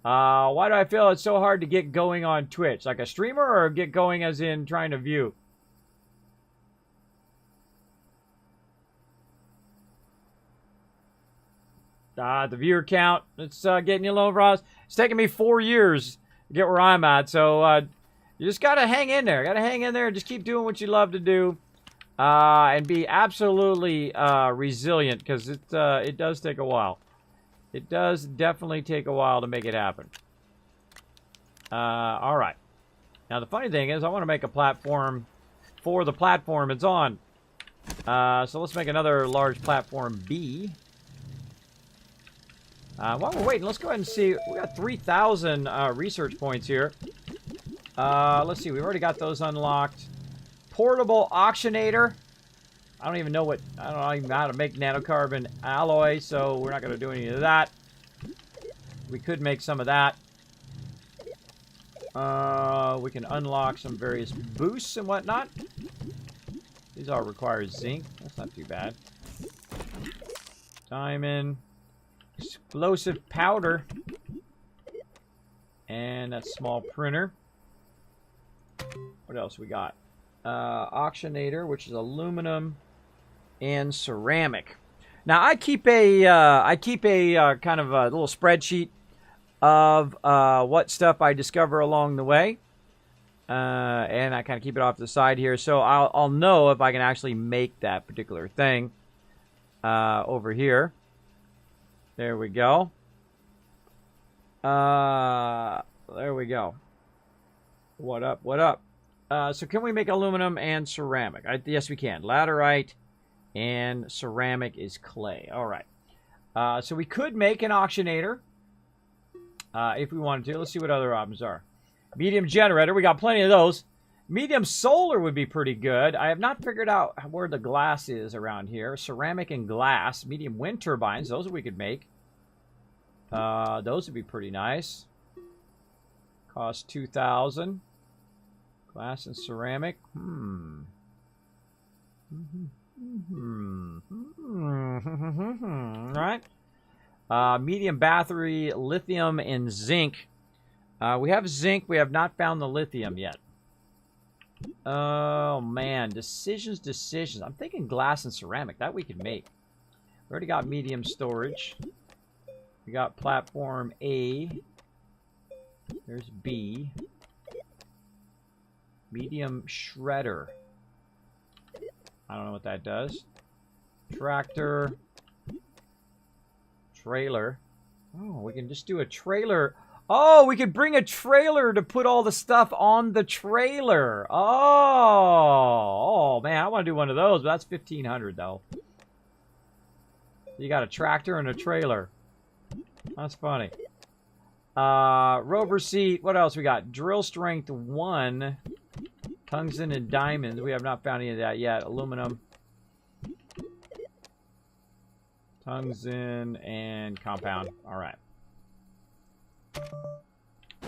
[SPEAKER 1] Why do I feel it's so hard to get going on Twitch? Like a streamer or get going as in trying to view? The viewer count, it's getting you low, Ross. It's taking me 4 years to get where I'm at, so you just gotta hang in there. Gotta hang in there and just keep doing what you love to do, and be absolutely resilient, because it does take a while. It does definitely take a while to make it happen. All right. Now the funny thing is, I want to make a platform for the platform it's on. So let's make another large platform B. While we're waiting, let's go ahead and see. We got 3,000 research points here. Let's see. We've already got those unlocked. Portable auctionator. I don't even know how to make nanocarbon alloy, so we're not going to do any of that. We could make some of that. We can unlock some various boosts and whatnot. These all require zinc. That's not too bad. Diamond. Explosive powder. And that small printer. What else we got? Auctionator, which is aluminum and ceramic. Now I keep a kind of a little spreadsheet of what stuff I discover along the way, and I kind of keep it off to the side here, so I'll know if I can actually make that particular thing over here. There we go. There we go. What up? What up? So can we make aluminum and ceramic? Yes, we can. Laterite and ceramic is clay. All right. So we could make an auctionator if we wanted to. Let's see what other options are. Medium generator. We got plenty of those. Medium solar would be pretty good. I have not figured out where the glass is around here. Ceramic and glass. Medium wind turbines. Those we could make. Those would be pretty nice. Cost 2,000. Glass and ceramic. Right. Medium battery, lithium, and zinc. We have zinc. We have not found the lithium yet. Oh, man. Decisions. I'm thinking glass and ceramic. That we can make. We already got medium storage. We got platform A. There's B. Medium shredder. I don't know what that does. Tractor. Trailer. Oh, we can just do a trailer. Oh, we could bring a trailer to put all the stuff on the trailer. Oh, man, I want to do one of those, but that's 1,500 though. You got a tractor and a trailer. That's funny. Rover seat. What else we got? Drill strength 1. Tungsten and diamonds. We have not found any of that yet. Aluminum. Tungsten and compound. All right.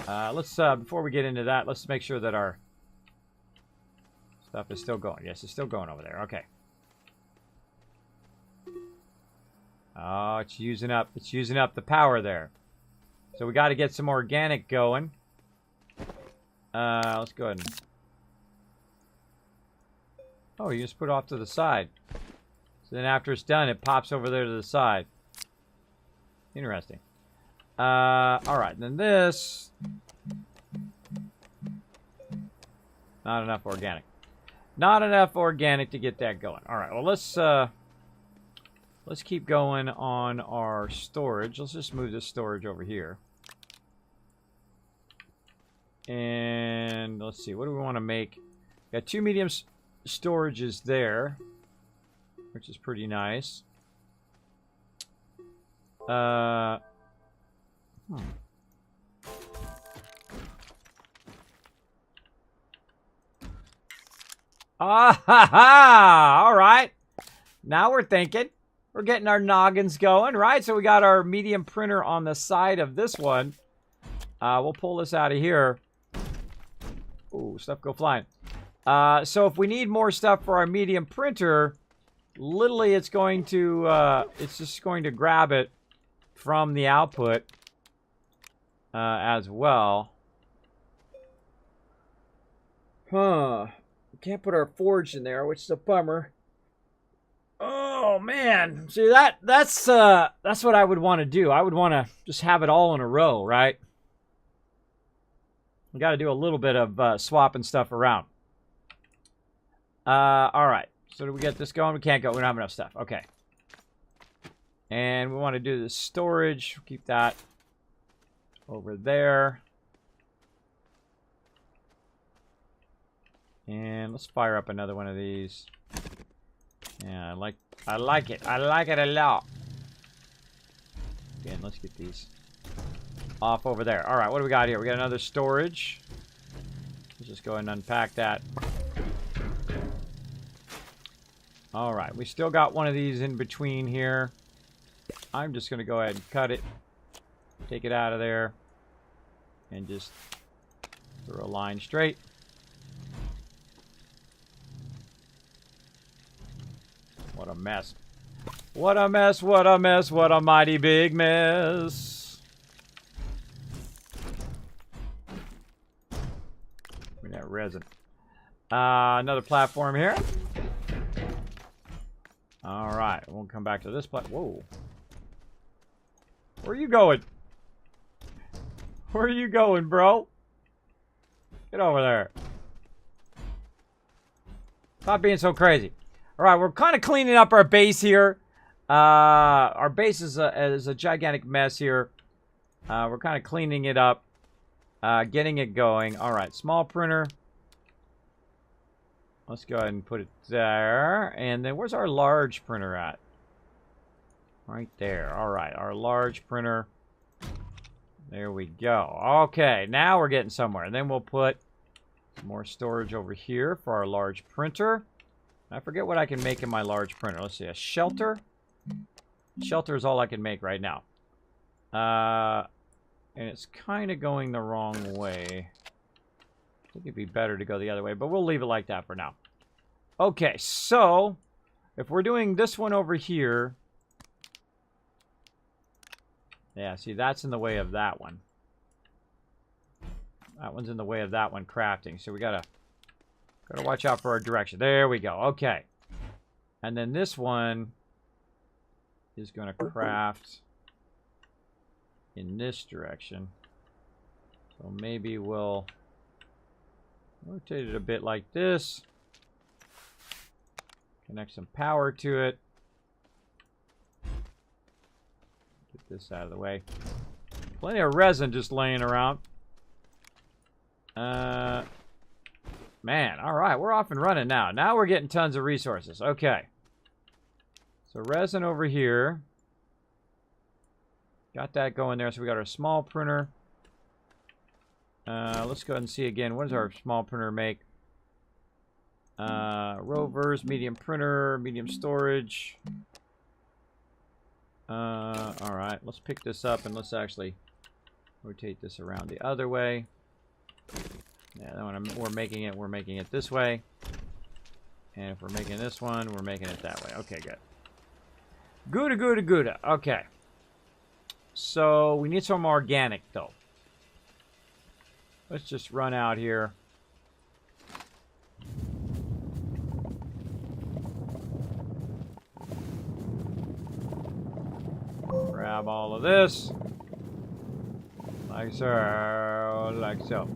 [SPEAKER 1] Let's, before we get into that, let's make sure that our stuff is still going. Yes, it's still going over there. Okay. Oh, it's using up the power there. So we got to get some organic going. Let's go ahead and... Oh, you just put it off to the side. So then after it's done, it pops over there to the side. Interesting. Alright, then this... Not enough organic. Not enough organic to get that going. Alright, well let's keep going on our storage. Let's just move this storage over here. And let's see, what do we want to make? Got 2 medium storages there, which is pretty nice. Ah, ha, ha! All right. Now we're thinking. We're getting our noggins going, right? So we got our medium printer on the side of this one. We'll pull this out of here. Ooh, stuff go flying. So if we need more stuff for our medium printer, literally it's going to, it's just going to grab it from the output as well. Huh. We can't put our forge in there, which is a bummer. Oh man. See, that's what I would want to do. I would want to just have it all in a row, right? We got to do a little bit of swapping stuff around. All right. So do we get this going? We can't go. We don't have enough stuff. Okay. And we want to do the storage. Keep that over there. And let's fire up another one of these. Yeah, I like it. I like it a lot. Again, let's get these off over there. All right, what do we got here? We got another storage. Let's just go ahead and unpack that. All right, we still got one of these in between here. I'm just going to go ahead and cut it. Take it out of there. And just throw a line straight. What a mess. What a mess, what a mess, what a mighty big mess. We got resin. Another platform here. Alright, we'll come back to this platform. Whoa. Where are you going? Where are you going, bro? Get over there. Stop being so crazy. Alright, we're kind of cleaning up our base here. Our base is a gigantic mess here. We're kind of cleaning it up. Getting it going. Alright, small printer. Let's go ahead and put it there. And then where's our large printer at? Right there. Alright, our large printer. There we go. Okay, now we're getting somewhere. And then we'll put some more storage over here for our large printer. I forget what I can make in my large printer. Let's see, a shelter. Shelter is all I can make right now. And it's kind of going the wrong way. I think it'd be better to go the other way, but we'll leave it like that for now. Okay, so if we're doing this one over here... Yeah, see, that's in the way of that one. That one's in the way of that one crafting, so we gotta watch out for our direction. There we go. Okay. And then this one is going to craft in this direction. So maybe we'll rotate it a bit like this. Connect some power to it. Get this out of the way. Plenty of resin just laying around. Man, alright, we're off and running now. Now we're getting tons of resources. Okay. So resin over here. Got that going there. So we got our small printer. Let's go ahead and see again. What does our small printer make? Rovers, medium printer, medium storage. Alright, let's pick this up and let's actually rotate this around the other way. Yeah, that one we're making it this way. And if we're making this one, we're making it that way. Okay, good. Gouda. Okay. So, we need some organic, though. Let's just run out here. Grab all of this. Like so. Like so.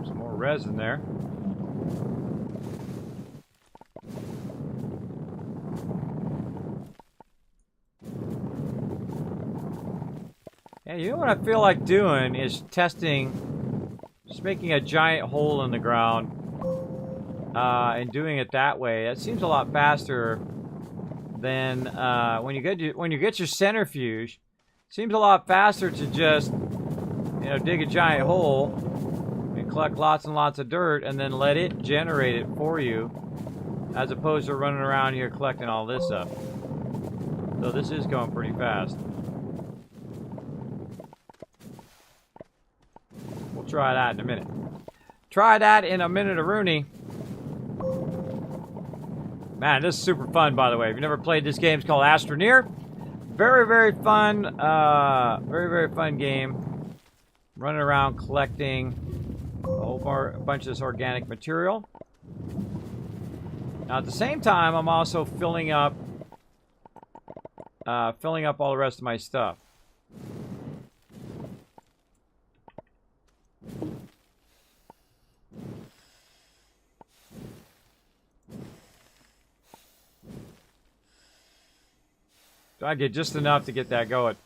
[SPEAKER 1] Some more resin there. Yeah, you know what I feel like doing is testing, just making a giant hole in the ground and doing it that way. That seems a lot faster than when you get your centrifuge. It seems a lot faster to just dig a giant hole. Collect lots and lots of dirt and then let it generate it for you, as opposed to running around here collecting all this up. So this is going pretty fast. We'll try that in a minute. Try that in a minute, Rooney. Man, this is super fun, by the way. If you've never played this game, it's called Astroneer. Very, very fun. Very, very fun game. Running around collecting a bunch of this organic material. Now, at the same time, I'm also filling up all the rest of my stuff. So I get just enough to get that going.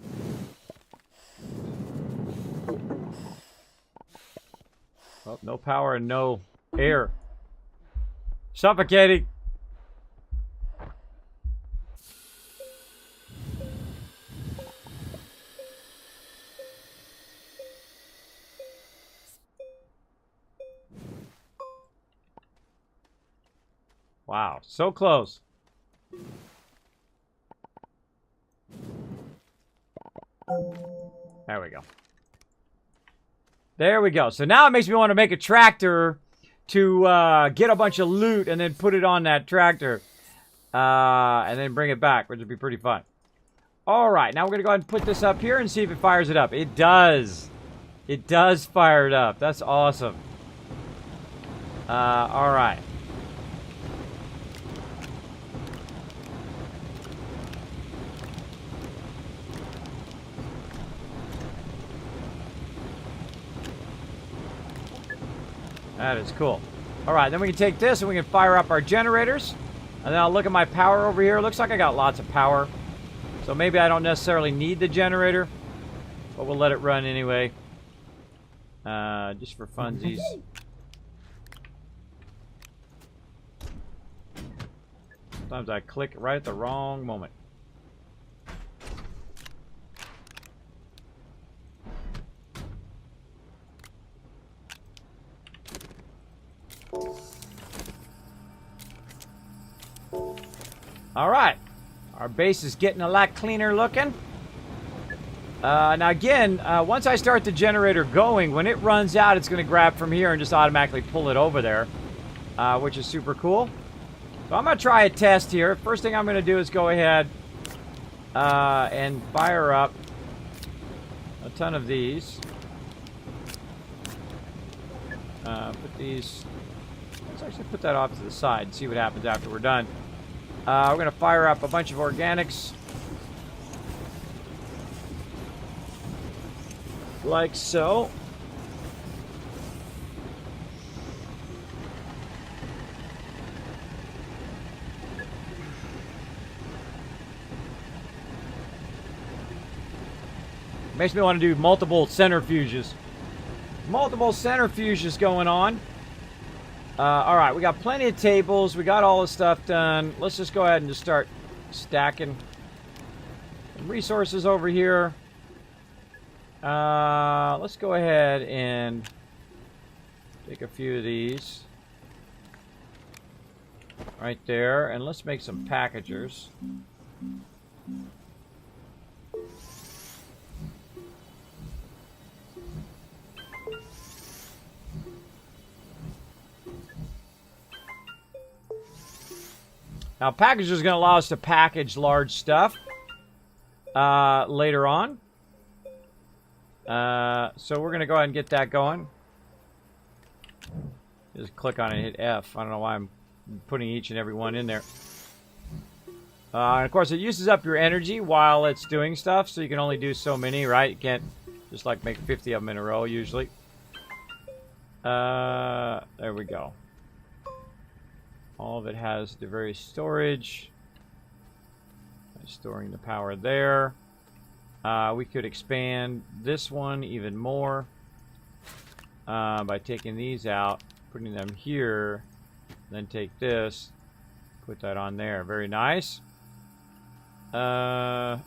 [SPEAKER 1] Oh, no power and no air. Suffocating. Wow, so close. There we go. There we go. So now it makes me want to make a tractor to get a bunch of loot and then put it on that tractor. And then bring it back, which would be pretty fun. Alright, now we're going to go ahead and put this up here and see if it fires it up. It does. It does fire it up. That's awesome. Alright. That is cool. Alright, then we can take this and we can fire up our generators. And then I'll look at my power over here. Looks like I got lots of power. So maybe I don't necessarily need the generator. But we'll let it run anyway. Just for funsies. Sometimes I click right at the wrong moment. Alright, our base is getting a lot cleaner looking. Now again, once I start the generator going, when it runs out, it's going to grab from here and just automatically pull it over there, which is super cool. So I'm going to try a test here. First thing I'm going to do is go ahead and fire up a ton of these. Put these... Let's actually put that off to the side and see what happens after we're done. We're going to fire up a bunch of organics. Like so. Makes me want to do multiple centrifuges. Multiple centrifuges going on. Alright, we got plenty of tables. We got all the stuff done. Let's just go ahead and just start stacking some resources over here. Let's go ahead and take a few of these. Right there. And let's make some packagers. Now, Packager is going to allow us to package large stuff later on. So we're going to go ahead and get that going. Just click on it and hit F. I don't know why I'm putting each and every one in there. And of course, it uses up your energy while it's doing stuff, so you can only do so many, right? You can't just like make 50 of them in a row usually. There we go. All of it has the various storage. Storing the power there. We could expand this one even more by taking these out, putting them here, then take this, put that on there. Very nice. And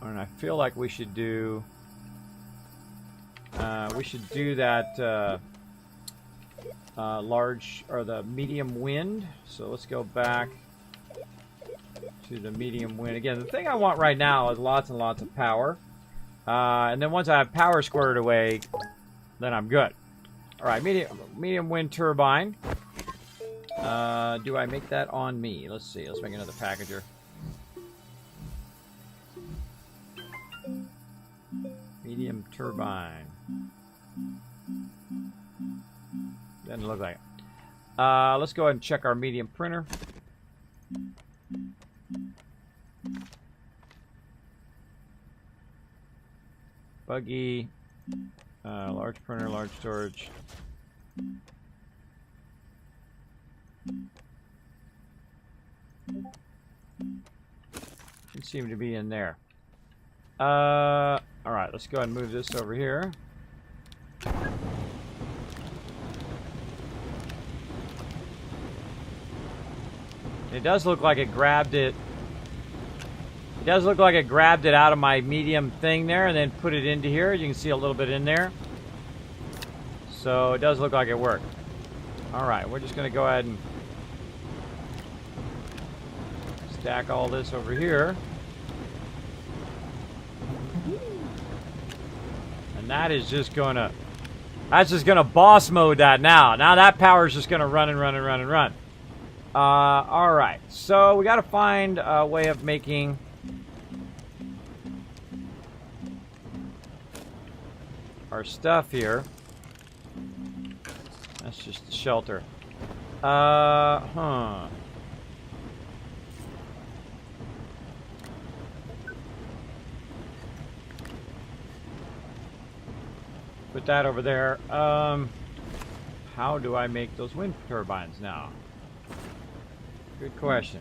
[SPEAKER 1] I feel like we should do that large or the medium wind. So let's go back to the medium wind again. The thing I want right now is lots and lots of power, and then once I have power squared away, then I'm good. All right, medium wind turbine. Do I make that on me? Let's see. Let's make another packager. Medium turbine. Doesn't look like it. Let's go ahead and check our medium printer. Buggy. Large printer, large storage. Should seem to be in there. Alright, let's go ahead and move this over here. It does look like it grabbed it. It does look like it grabbed it out of my medium thing there and then put it into here. You can see a little bit in there. So it does look like it worked. Alright, we're just going to go ahead and stack all this over here. And that is just going to... That's just going to boss mode that now. Now that power is just going to run and run and run and run. Alright, so we got to find a way of making... our stuff here. That's just the shelter. Put that over there. How do I make those wind turbines now? Good question.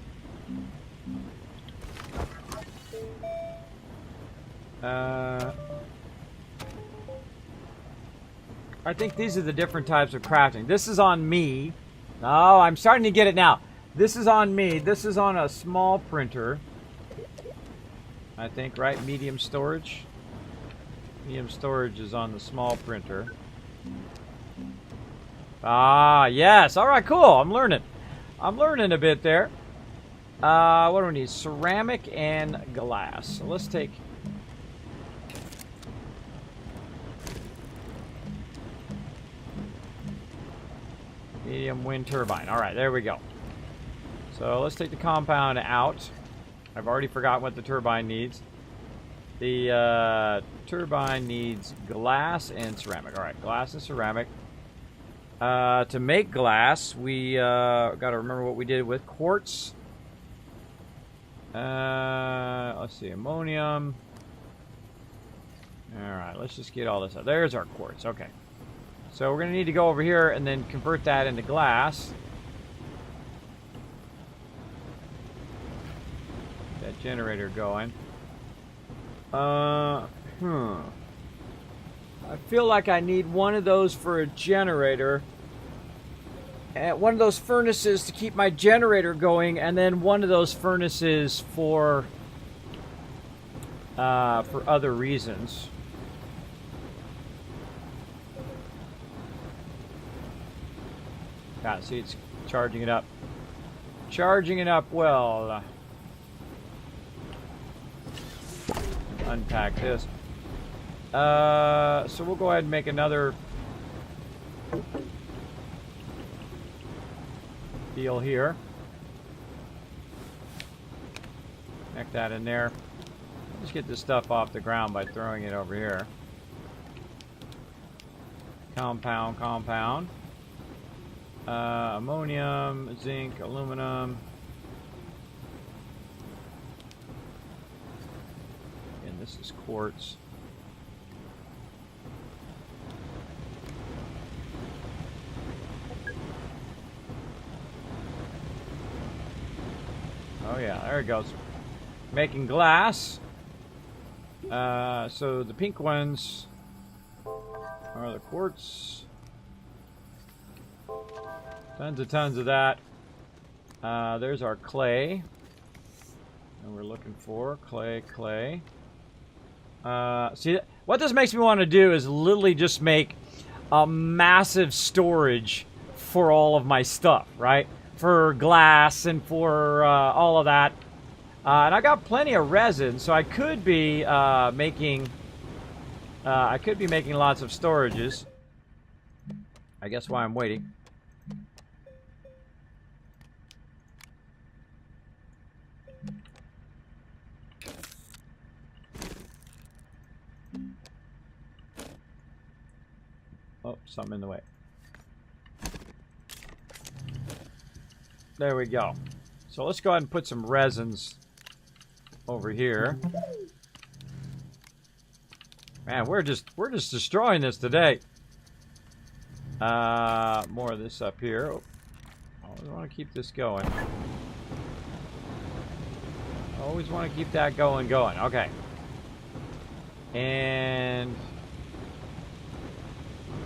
[SPEAKER 1] I think these are the different types of crafting. This is on me. Oh, I'm starting to get it now. This is on me. This is on a small printer. I think, right? Medium storage. Medium storage is on the small printer. Ah, yes. All right, cool. I'm learning. I'm learning a bit there. What do we need? Ceramic and glass. So let's take... medium wind turbine. All right, there we go. So let's take the compound out. I've already forgotten what the turbine needs. The turbine needs glass and ceramic. All right, glass and ceramic. To make glass, we got to remember what we did with quartz. Let's see, ammonium. Alright, let's just get all this up. There's our quartz. Okay. So we're going to need to go over here and then convert that into glass. Get that generator going. I feel like I need one of those for a generator. And one of those furnaces to keep my generator going, and then one of those furnaces for other reasons. Ah, see, it's charging it up. Charging it up well. Unpack this. So we'll go ahead and make another deal here. Connect that in there. Just get this stuff off the ground by throwing it over here. Compound, compound. Ammonium, zinc, aluminum. And this is quartz. Oh yeah, there it goes. Making glass. So the pink ones are the quartz. Tons of that. There's our clay. And we're looking for clay. See, what this makes me want to do is literally just make a massive storage for all of my stuff, right? For glass and for all of that. And I got plenty of resin, so I could be making lots of storages. I guess why I'm waiting. Oh, something in the way. There we go. So let's go ahead and put some resins over here. Man, we're just destroying this today. More of this up here. Oh, always want to keep this going. Always want to keep that going. Okay. And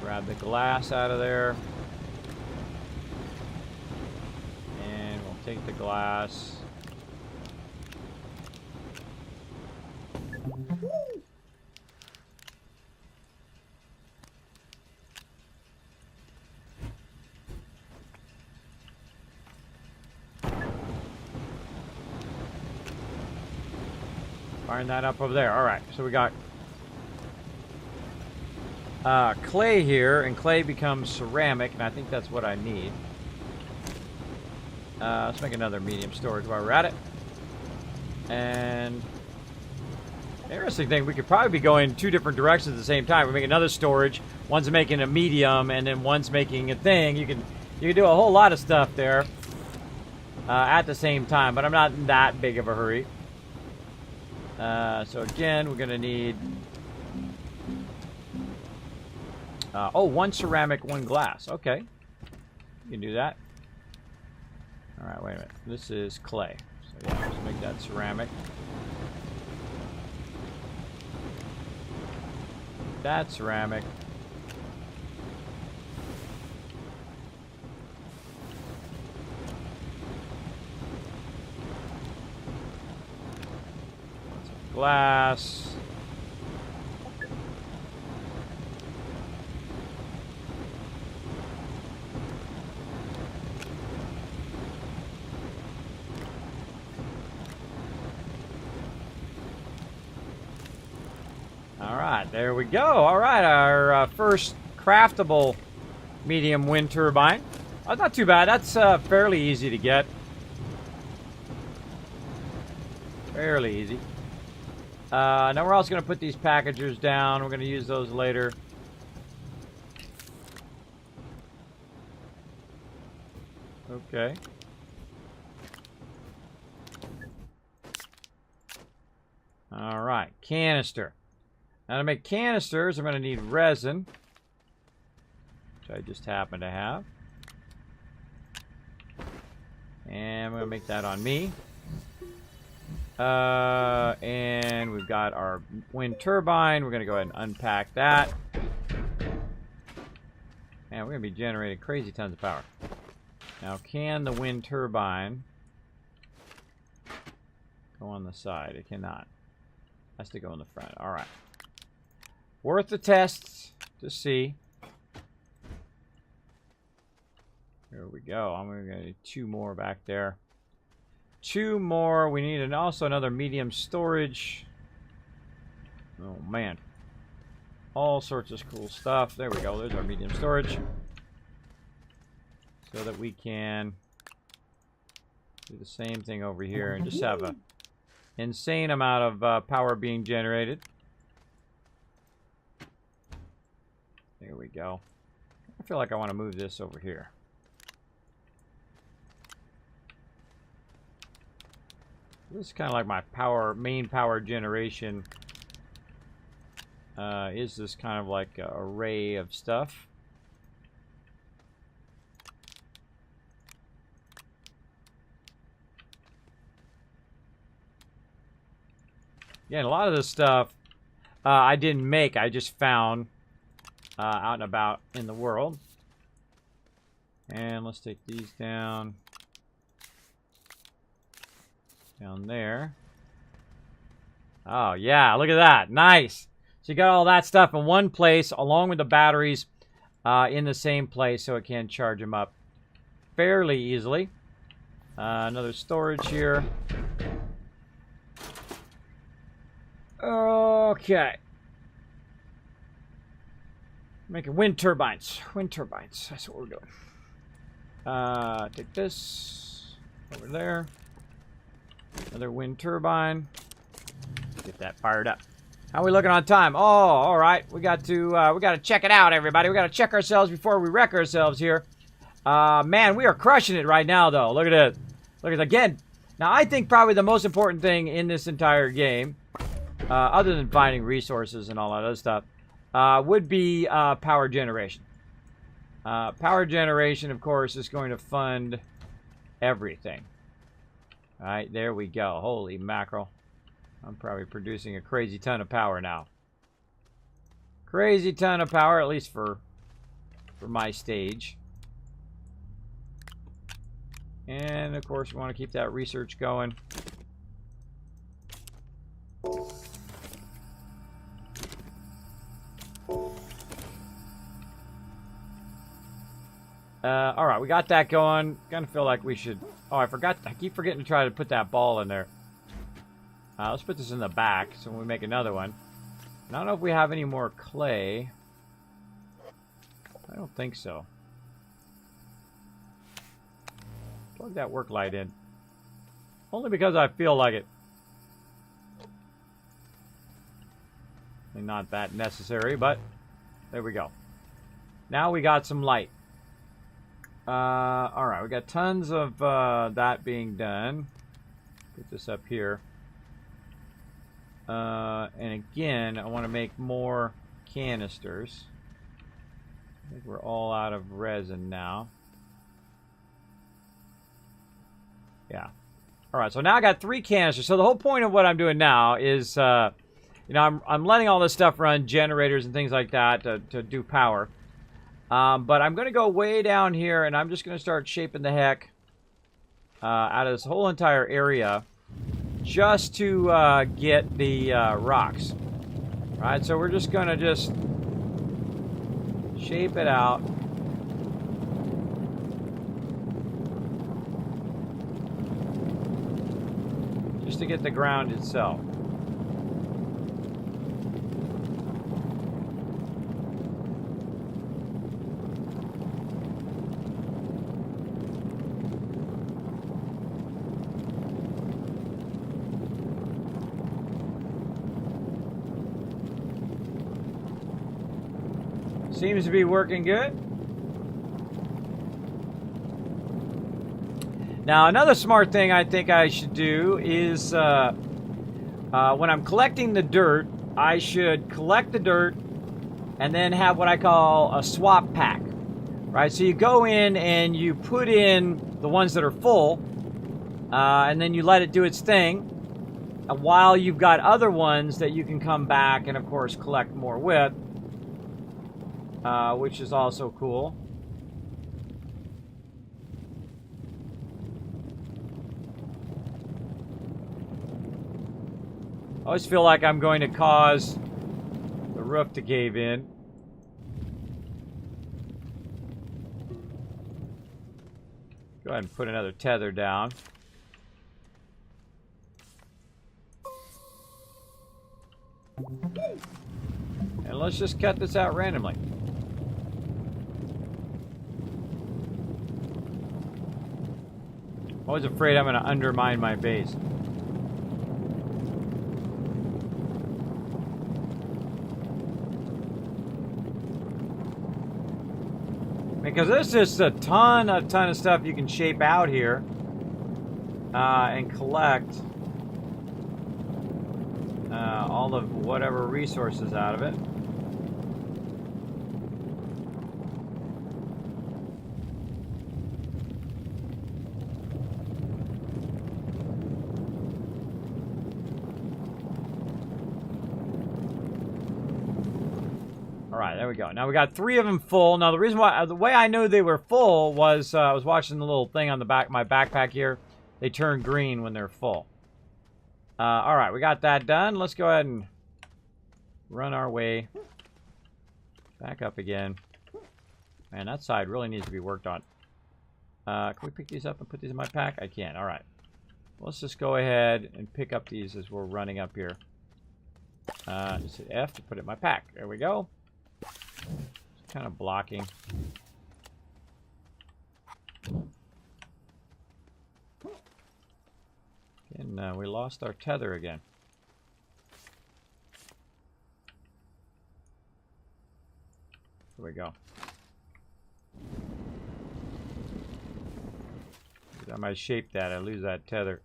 [SPEAKER 1] grab the glass out of there. And we'll take the glass. Firing that up over there. Alright, so we got clay here, and clay becomes ceramic, and I think that's what I need. Let's make another medium storage while we're at it. And the interesting thing, we could probably be going two different directions at the same time. We make another storage. One's making a medium, and then one's making a thing. You can do a whole lot of stuff there at the same time, but I'm not in that big of a hurry. So again, we're going to need one ceramic, one glass. Okay, you can do that. All right, wait a minute. This is clay. So yeah, let's make that ceramic. That's ceramic. Glass. All right, there we go. All right, our first craftable medium wind turbine. That's not too bad. That's fairly easy to get. Fairly easy. Now we're also going to put these packagers down. We're going to use those later. Okay. All right, canister. Now to make canisters, I'm going to need resin, which I just happen to have. And I'm going to make that on me. And we've got our wind turbine. We're going to go ahead and unpack that. And we're going to be generating crazy tons of power. Now, can the wind turbine go on the side? It cannot. It has to go in the front. All right. Worth the tests to see. Here we go. I'm going to need 2 more back there. 2 more. We need also another medium storage. Oh, man. All sorts of cool stuff. There we go. There's our medium storage. So that we can do the same thing over here and just have an insane amount of power being generated. There we go. I feel like I want to move this over here. This is kind of like my main power generation. Is this kind of like an array of stuff. Yeah, and a lot of this stuff I didn't make. I just found out and about in the world. And let's take these down. Down there. Oh, yeah, look at that. Nice. So you got all that stuff in one place, along with the batteries in the same place, so it can charge them up fairly easily. Another storage here. Okay. Making wind turbines. Wind turbines. That's what we're doing. Take this over there. Another wind turbine. Get that fired up. How are we looking on time? Oh, all right. We got to check it out, everybody. We got to check ourselves before we wreck ourselves here. Man, we are crushing it right now, though. Look at it. Look at it again. Now, I think probably the most important thing in this entire game, other than finding resources and all that other stuff, would be power generation. Power generation, of course, is going to fund everything. All right, there we go. Holy mackerel. I'm probably producing a crazy ton of power now. Crazy ton of power, at least for my stage. And, of course, we want to keep that research going. All right, we got that going. Gonna feel like we should... Oh, I forgot. I keep forgetting to try to put that ball in there. Let's put this in the back so when we make another one. And I don't know if we have any more clay. I don't think so. Plug that work light in. Only because I feel like it. And not that necessary, but there we go. Now we got some light. Alright, we got tons of that being done. Put this up here. And again, I want to make more canisters. I think we're all out of resin now. Yeah. Alright, so now I got 3 canisters. So the whole point of what I'm doing now is, you know, I'm letting all this stuff run, generators and things like that to do power. But I'm going to go way down here, and I'm just going to start shaping the heck out of this whole entire area just to get the rocks. All right, so we're just going to just shape it out. Just to get the ground itself. Seems to be working good. Now, another smart thing I think I should do is when I'm collecting the dirt, I should collect the dirt and then have what I call a swap pack, right? So you go in and you put in the ones that are full, and then you let it do its thing, while you've got other ones that you can come back and, of course, collect more with, which is also cool. I always feel like I'm going to cause the roof to cave in. Go ahead and put another tether down. And let's just cut this out randomly. I'm always afraid I'm going to undermine my base. Because there's just a ton of stuff you can shape out here and collect all of whatever resources out of it. Alright, there we go. Now we got 3 of them full. Now the reason why, the way I know they were full was I was watching the little thing on the back of my backpack here. They turn green when they're full. Alright, we got that done. Let's go ahead and run our way back up again. Man, that side really needs to be worked on. Can we pick these up and put these in my pack? I can. Alright. Let's just go ahead and pick up these as we're running up here. Just hit F to put it in my pack. There we go. It's kind of blocking. And we lost our tether again. There we go. I might shape that. I lose that tether.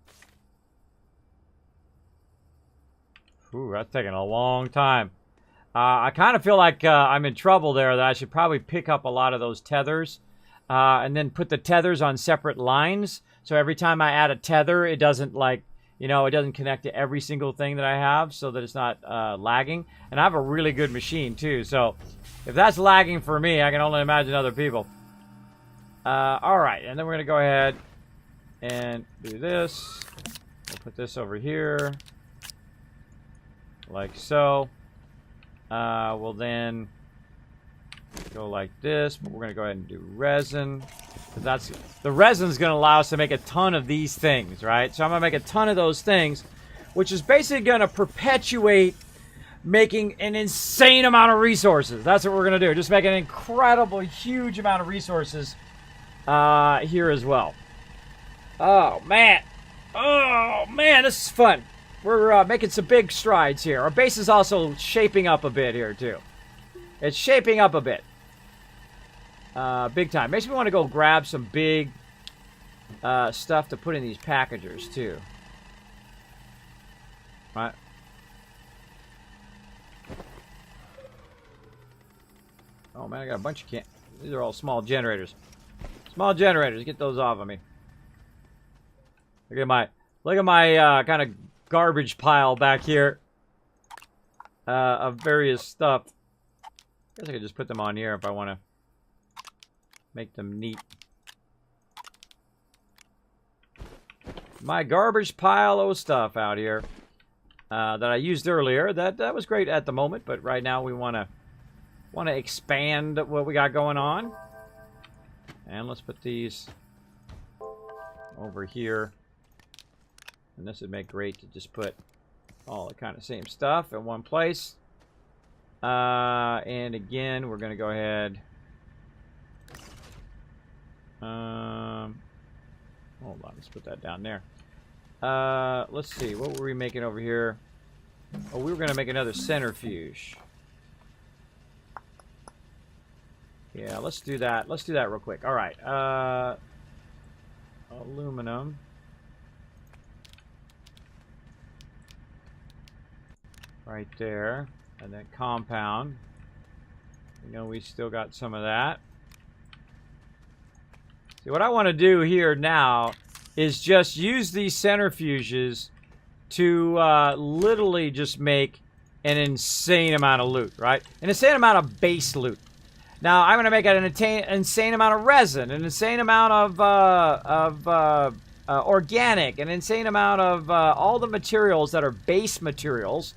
[SPEAKER 1] Ooh, that's taking a long time. I kind of feel like I'm in trouble there, that I should probably pick up a lot of those tethers and then put the tethers on separate lines. So every time I add a tether, it doesn't it doesn't connect to every single thing that I have, so that it's not lagging. And I have a really good machine too, so if that's lagging for me, I can only imagine other people. All right, and then we're gonna go ahead and do this. We'll put this over here, like so. We'll then go like this, but we're going to go ahead and do resin. The resin is going to allow us to make a ton of these things, right? So I'm going to make a ton of those things, which is basically going to perpetuate making an insane amount of resources. That's what we're going to do. Just make an incredible, huge amount of resources here as well. Oh, man. Oh, man, this is fun. We're making some big strides here. Our base is also shaping up a bit here, too. It's shaping up a bit. Big time. Makes me want to go grab some big stuff to put in these packagers, too. Right. Oh, man, I got a bunch of these are all small generators. Small generators. Get those off of me. Look at my kind of garbage pile back here of various stuff. I guess I could just put them on here if I want to make them neat. My garbage pile of stuff out here that I used earlier. That was great at the moment, but right now we want to expand what we got going on. And let's put these over here. And this would make great to just put all the kind of same stuff in one place. And again, we're going to go ahead. Hold on, let's put that down there. Let's see, what were we making over here? Oh, we were going to make another centrifuge. Yeah, let's do that. Let's do that real quick. All right. Aluminum. right there. And then compound. You know, we still got some of that. See, what I want to do here now is just use these centrifuges to literally just make an insane amount of loot, right? An insane amount of base loot. Now, I'm going to make an insane amount of resin, an insane amount of organic, an insane amount of all the materials that are base materials,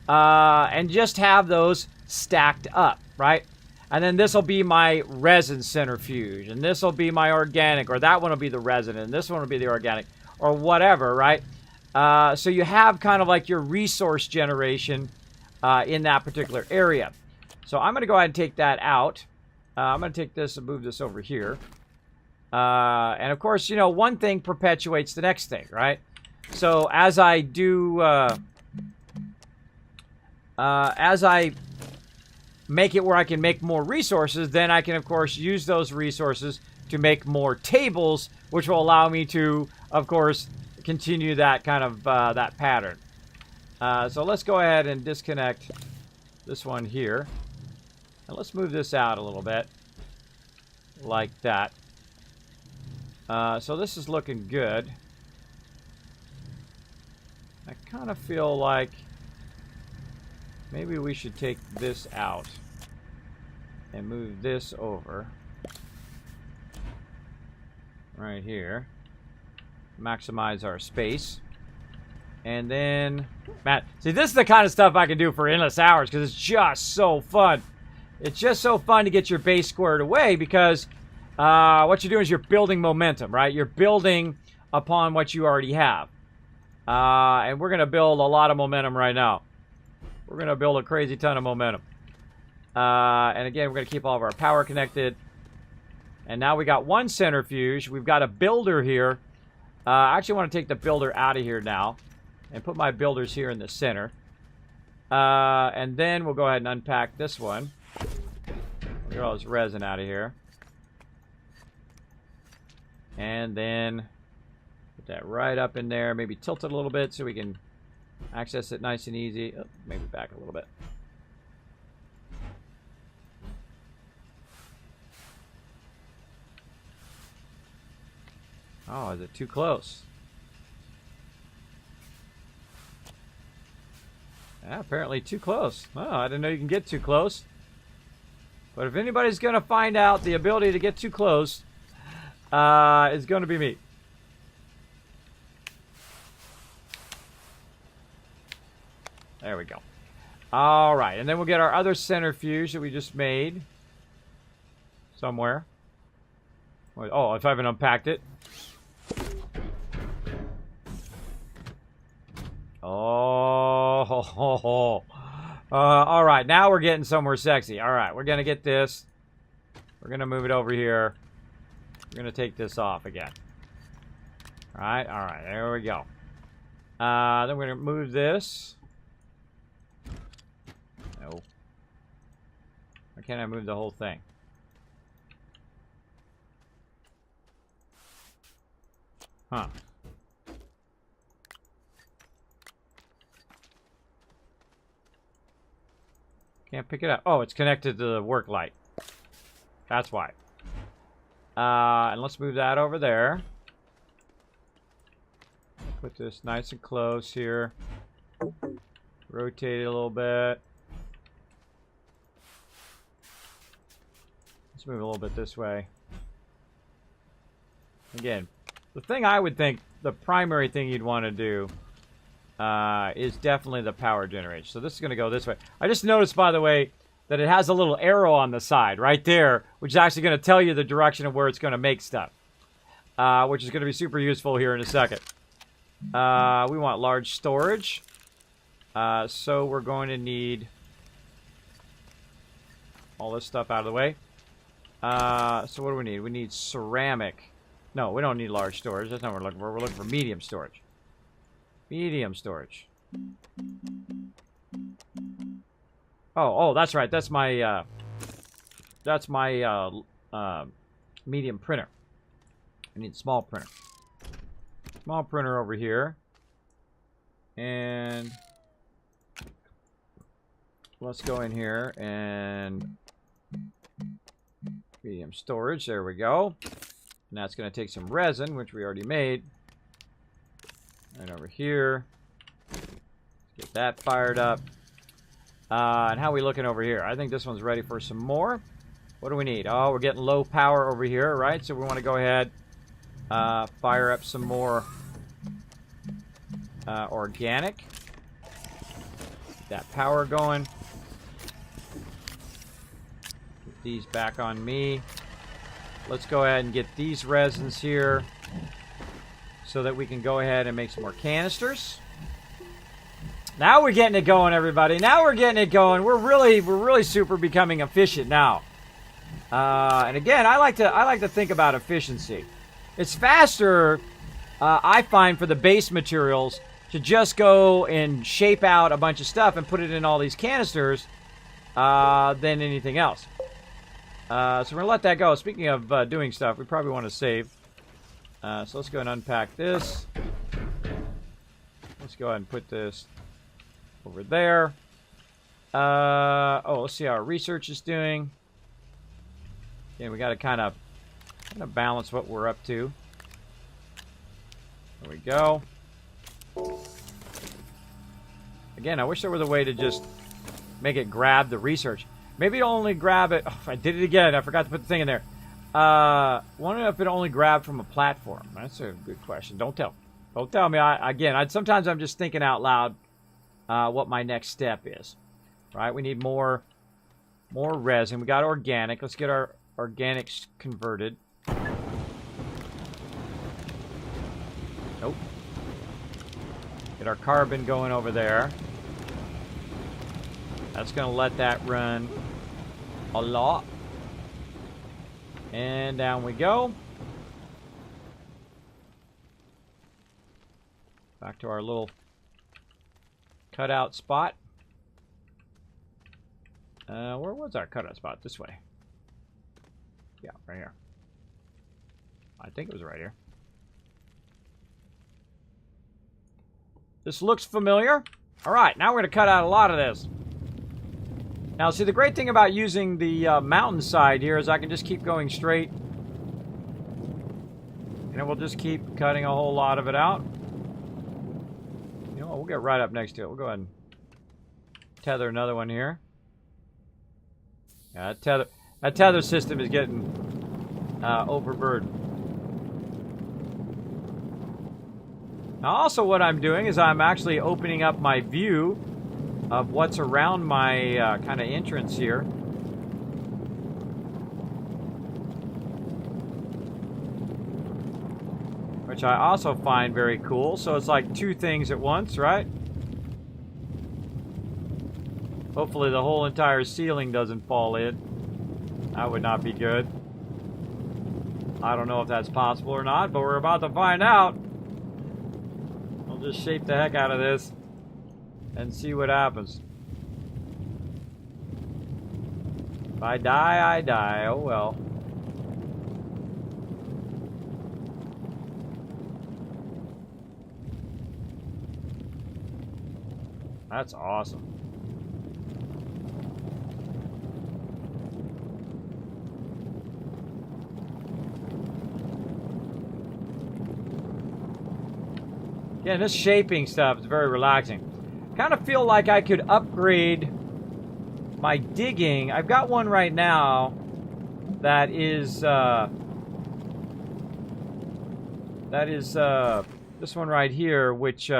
[SPEAKER 1] and just have those stacked up, right? And then this will be my resin centrifuge, and this will be my organic, or that one will be the resin, and this one will be the organic, or whatever, right? So you have kind of like your resource generation in that particular area. So I'm going to go ahead and take that out. I'm going to take this and move this over here. And of course, you know, one thing perpetuates the next thing, right? So as I do, as I make it where I can make more resources, then I can, of course, use those resources to make more tables, which will allow me to, of course, continue that kind of, that pattern. So let's go ahead and disconnect this one here. And let's move this out a little bit. Like that. So this is looking good. I kind of feel like maybe we should take this out and move this over right here. Maximize our space. And then, Matt, see, this is the kind of stuff I can do for endless hours because it's just so fun. It's just so fun to get your base squared away because what you're doing is you're building momentum, right? You're building upon what you already have. And we're going to build a lot of momentum right now. We're going to build a crazy ton of momentum. And again, we're going to keep all of our power connected. And now we got one centrifuge. We've got a builder here. I actually want to take the builder out of here now and put my builders here in the center. And then we'll go ahead and unpack this one. Get all this resin out of here. And then put that right up in there. Maybe tilt it a little bit so we can access it nice and easy. Oh, maybe back a little bit. Oh, is it too close? Yeah, apparently too close. Oh, I didn't know you can get too close. But if anybody's going to find out the ability to get too close, it's going to be me. There we go. All right, and then we'll get our other centrifuge that we just made somewhere. Oh, if I haven't unpacked it. Oh, all right, now we're getting somewhere sexy. All right, we're going to get this. We're going to move it over here. We're going to take this off again. All right, there we go. Then we're going to move this. No. Why can't I move the whole thing? Huh. Can't pick it up. Oh, it's connected to the work light. That's why. And let's move that over there. Put this nice and close here. Rotate it a little bit. Let's move a little bit this way. Again, the thing I would think, the primary thing you'd want to do is definitely the power generation. So this is going to go this way. I just noticed, by the way, that it has a little arrow on the side right there, which is actually going to tell you the direction of where it's going to make stuff, which is going to be super useful here in a second. We want large storage. So we're going to need all this stuff out of the way. So what do we need? We need ceramic. No, we don't need large storage. That's not what we're looking for. We're looking for medium storage. Medium storage. Oh, that's right. That's my medium printer. I need small printer. Small printer over here. And let's go in here and medium storage. There we go. And that's going to take some resin, which we already made. And over here, get that fired up. And how are we looking over here? I think this one's ready for some more. What do we need? Oh, we're getting low power over here, right? So we want to go ahead, fire up some more organic. Get that power going. Get these back on me. Let's go ahead and get these resins here so that we can go ahead and make some more canisters. Now we're getting it going, everybody. Now we're getting it going. We're really super becoming efficient now. And again, I like to think about efficiency. It's faster, I find, for the base materials to just go and shape out a bunch of stuff and put it in all these canisters than anything else. So we're going to let that go. Speaking of doing stuff, we probably want to save. So let's go and unpack this. Let's go ahead and put this over there. Let's see how our research is doing. Yeah, we got to kind of balance what we're up to. There we go. Again, I wish there was a way to just make it grab the research. Maybe it'll only grab it. Oh, I did it again. I forgot to put the thing in there. Wondering if it only grabbed from a platform. That's a good question. Don't tell me. Sometimes I'm just thinking out loud what my next step is. Right? We need more resin. We got organic. Let's get our organics converted. Nope. Get our carbon going over there. That's going to let that run a lot. And down we go. Back to our little cutout spot. Where was our cutout spot? This way. Yeah, right here. I think it was right here. This looks familiar. All right, now we're going to cut out a lot of this. Now, see, the great thing about using the mountainside here is I can just keep going straight. And we'll just keep cutting a whole lot of it out. You know what, we'll get right up next to it. We'll go ahead and tether another one here. Yeah, that tether system is getting overburdened. Now, also what I'm doing is I'm actually opening up my view of what's around my kind of entrance here. Which I also find very cool. So it's like two things at once, right? Hopefully the whole entire ceiling doesn't fall in. That would not be good. I don't know if that's possible or not, but we're about to find out. I'll just shape the heck out of this and see what happens. If I die, I die. Oh well. That's awesome. Yeah, this shaping stuff is very relaxing. Kind of feel like I could upgrade my digging. I've got one right now that is this one right here, which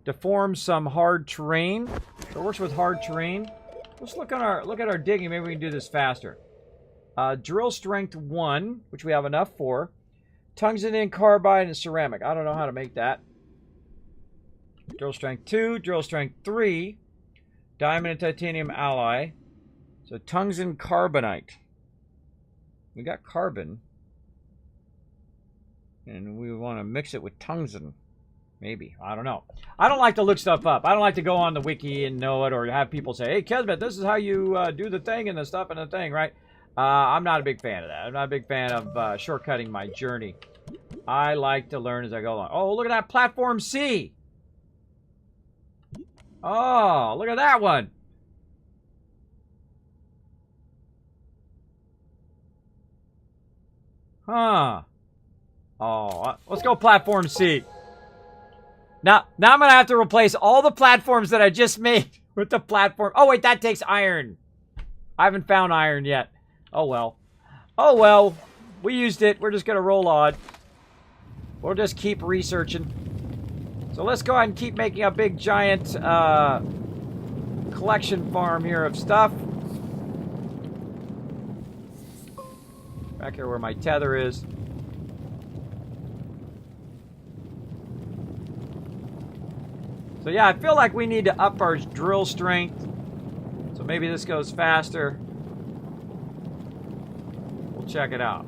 [SPEAKER 1] deforms some hard terrain. So it works with hard terrain. Let's look at our digging. Maybe we can do this faster. Drill strength 1, which we have enough for. Tungsten carbide and ceramic. I don't know how to make that. Drill strength 2, drill strength 3, diamond and titanium alloy. So tungsten carbonite. We got carbon. And we want to mix it with tungsten. Maybe. I don't know. I don't like to look stuff up. I don't like to go on the wiki and know it or have people say, hey, Kismet, this is how you do the thing and the stuff and the thing, right? I'm not a big fan of that. I'm not a big fan of shortcutting my journey. I like to learn as I go along. Oh, look at that platform C. Oh, look at that one. Huh. Oh, let's go platform C. Now I'm going to have to replace all the platforms that I just made with the platform. Oh, wait, that takes iron. I haven't found iron yet. Oh, well. Oh, well. We used it. We're just going to roll on. We'll just keep researching. So let's go ahead and keep making a big, giant collection farm here of stuff. Back here where my tether is. So yeah, I feel like we need to up our drill strength. So maybe this goes faster. We'll check it out.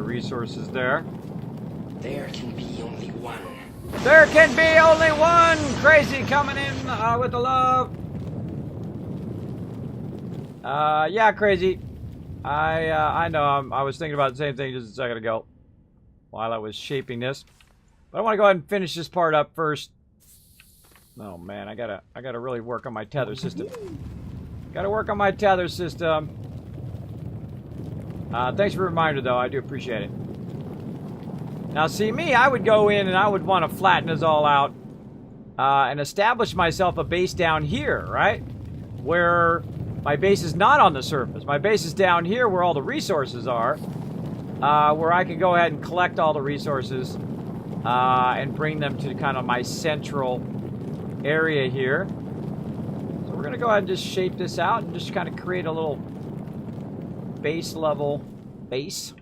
[SPEAKER 1] Resources there.
[SPEAKER 2] There can be only one.
[SPEAKER 1] There can be only one! Crazy coming in with the love. Yeah, Crazy. I know. I was thinking about the same thing just a second ago while I was shaping this. But I want to go ahead and finish this part up first. Oh man, I gotta really work on my tether system. Gotta work on my tether system. Thanks for the reminder, though. I do appreciate it. Now, see, me, I would go in and I would want to flatten this all out and establish myself a base down here, right? Where my base is not on the surface. My base is down here where all the resources are, where I can go ahead and collect all the resources and bring them to kind of my central area here. So we're going to go ahead and just shape this out and just kind of create a little base level base.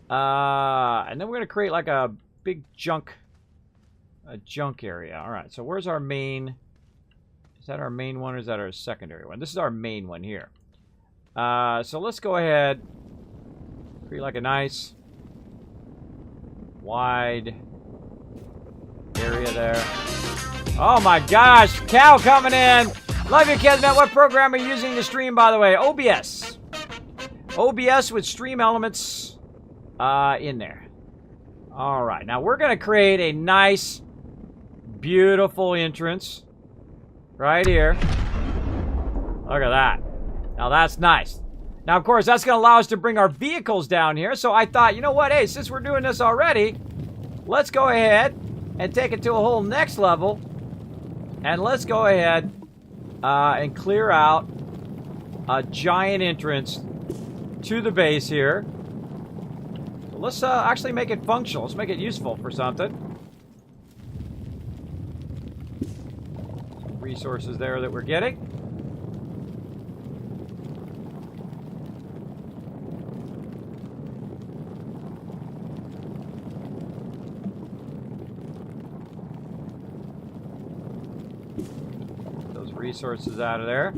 [SPEAKER 1] And then we're going to create like a big junk area. All right, so where's our main? Is that our main one or is that our secondary one? This is our main one here. So let's go ahead, create like a nice wide area there. Oh my gosh, cow coming in. Love you, Kismet. What program are you using to stream, by the way? OBS. OBS with stream elements in there. All right, now we're going to create a nice, beautiful entrance right here. Look at that. Now that's nice. Now, of course, that's going to allow us to bring our vehicles down here. So I thought, you know what? Hey, since we're doing this already, let's go ahead and take it to a whole next level. And let's go ahead and clear out a giant entrance to the base here. So let's actually make it functional. Let's make it useful for something. Some resources there that we're getting. Those resources out of there.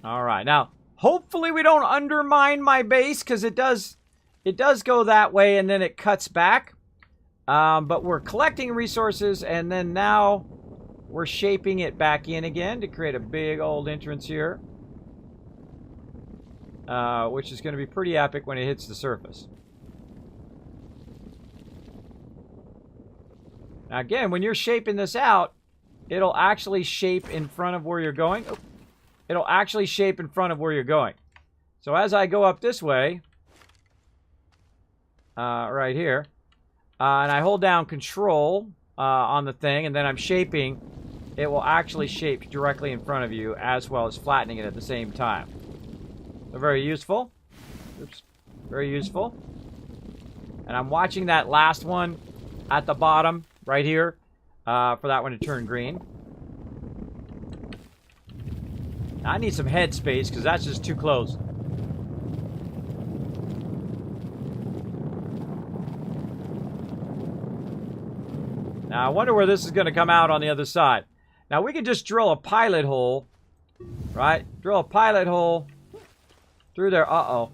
[SPEAKER 1] All right, now hopefully we don't undermine my base because it does go that way and then it cuts back. But we're collecting resources and then now we're shaping it back in again to create a big old entrance here, which is going to be pretty epic when it hits the surface. Now again, when you're shaping this out, it'll actually shape in front of where you're going. Oh. It'll actually shape in front of where you're going. So as I go up this way, right here, and I hold down control on the thing, and then I'm shaping, it will actually shape directly in front of you as well as flattening it at the same time. So very useful. Oops. Very useful. And I'm watching that last one at the bottom right here for that one to turn green. I need some head space because that's just too close. Now I wonder where this is going to come out on the other side. Now we can just drill a pilot hole, right? Drill a pilot hole Through there. Uh-oh.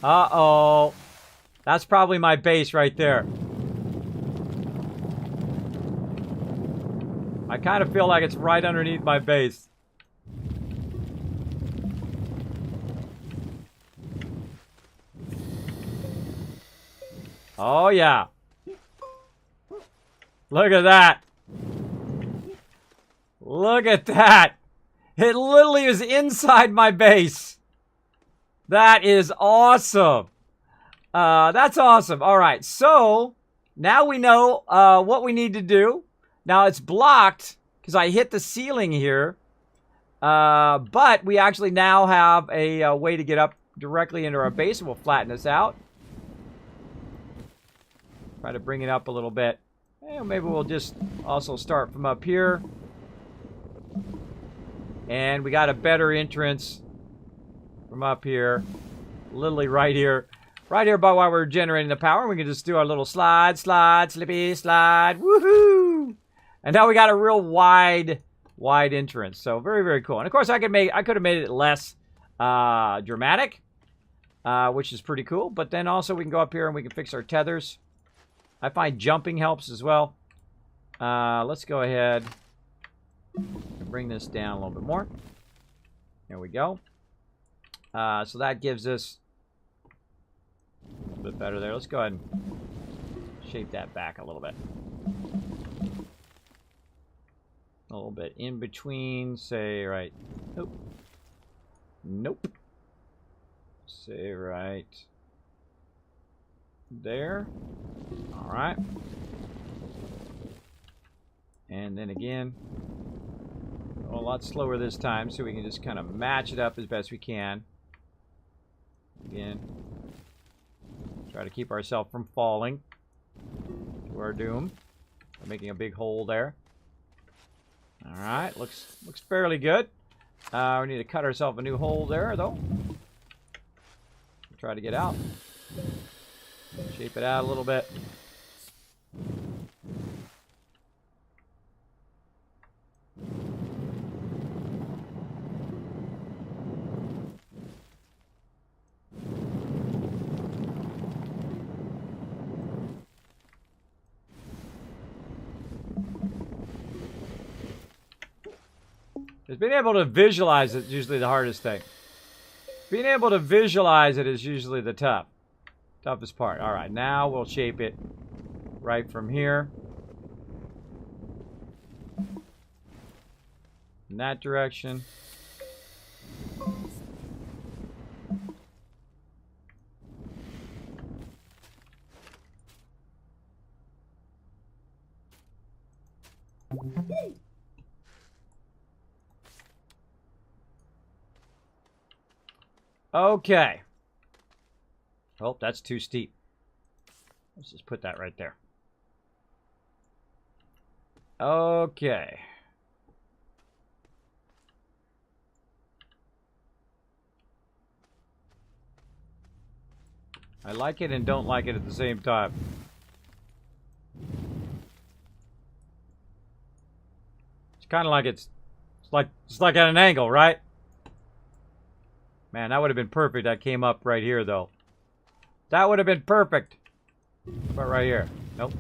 [SPEAKER 1] Uh-oh. That's probably my base right there. I kind of feel like it's right underneath my base. Oh, yeah. Look at that. Look at that. It literally is inside my base. That is awesome. That's awesome. All right, so now we know what we need to do. Now it's blocked because I hit the ceiling here. But we actually now have a way to get up directly into our base. We'll flatten this out. Try to bring it up a little bit. And maybe we'll just also start from up here. And we got a better entrance from up here. Literally right here. Right here about while we're generating the power. We can just do our little slide, slide, slippy, slide. Woohoo! And now we got a real wide entrance. So very, very cool. And of course I could have made it less dramatic. Which is pretty cool. But then also we can go up here and we can fix our tethers. I find jumping helps as well. Let's go ahead and bring this down a little bit more. There we go. So that gives us a little bit better there. Let's go ahead and shape that back a little bit. A little bit in between, say right. Nope. Nope. Say right there. All right. And then again, a lot slower this time, so we can just kind of match it up as best we can. Again, try to keep ourselves from falling to our doom. We're making a big hole there. All right, looks fairly good. We need to cut ourselves a new hole there, though. Try to get out. Shape it out a little bit. Because being able to visualize it is usually the hardest thing. Being able to visualize it is usually the toughest part. All right, now we'll shape it right from here. In that direction. Okay. Oh, that's too steep. Let's just put that right there. Okay. I like it and don't like it at the same time. It's kind of like it's like at an angle, right? Man, that would have been perfect. That came up right here, though. That would have been perfect. But right here. Nope.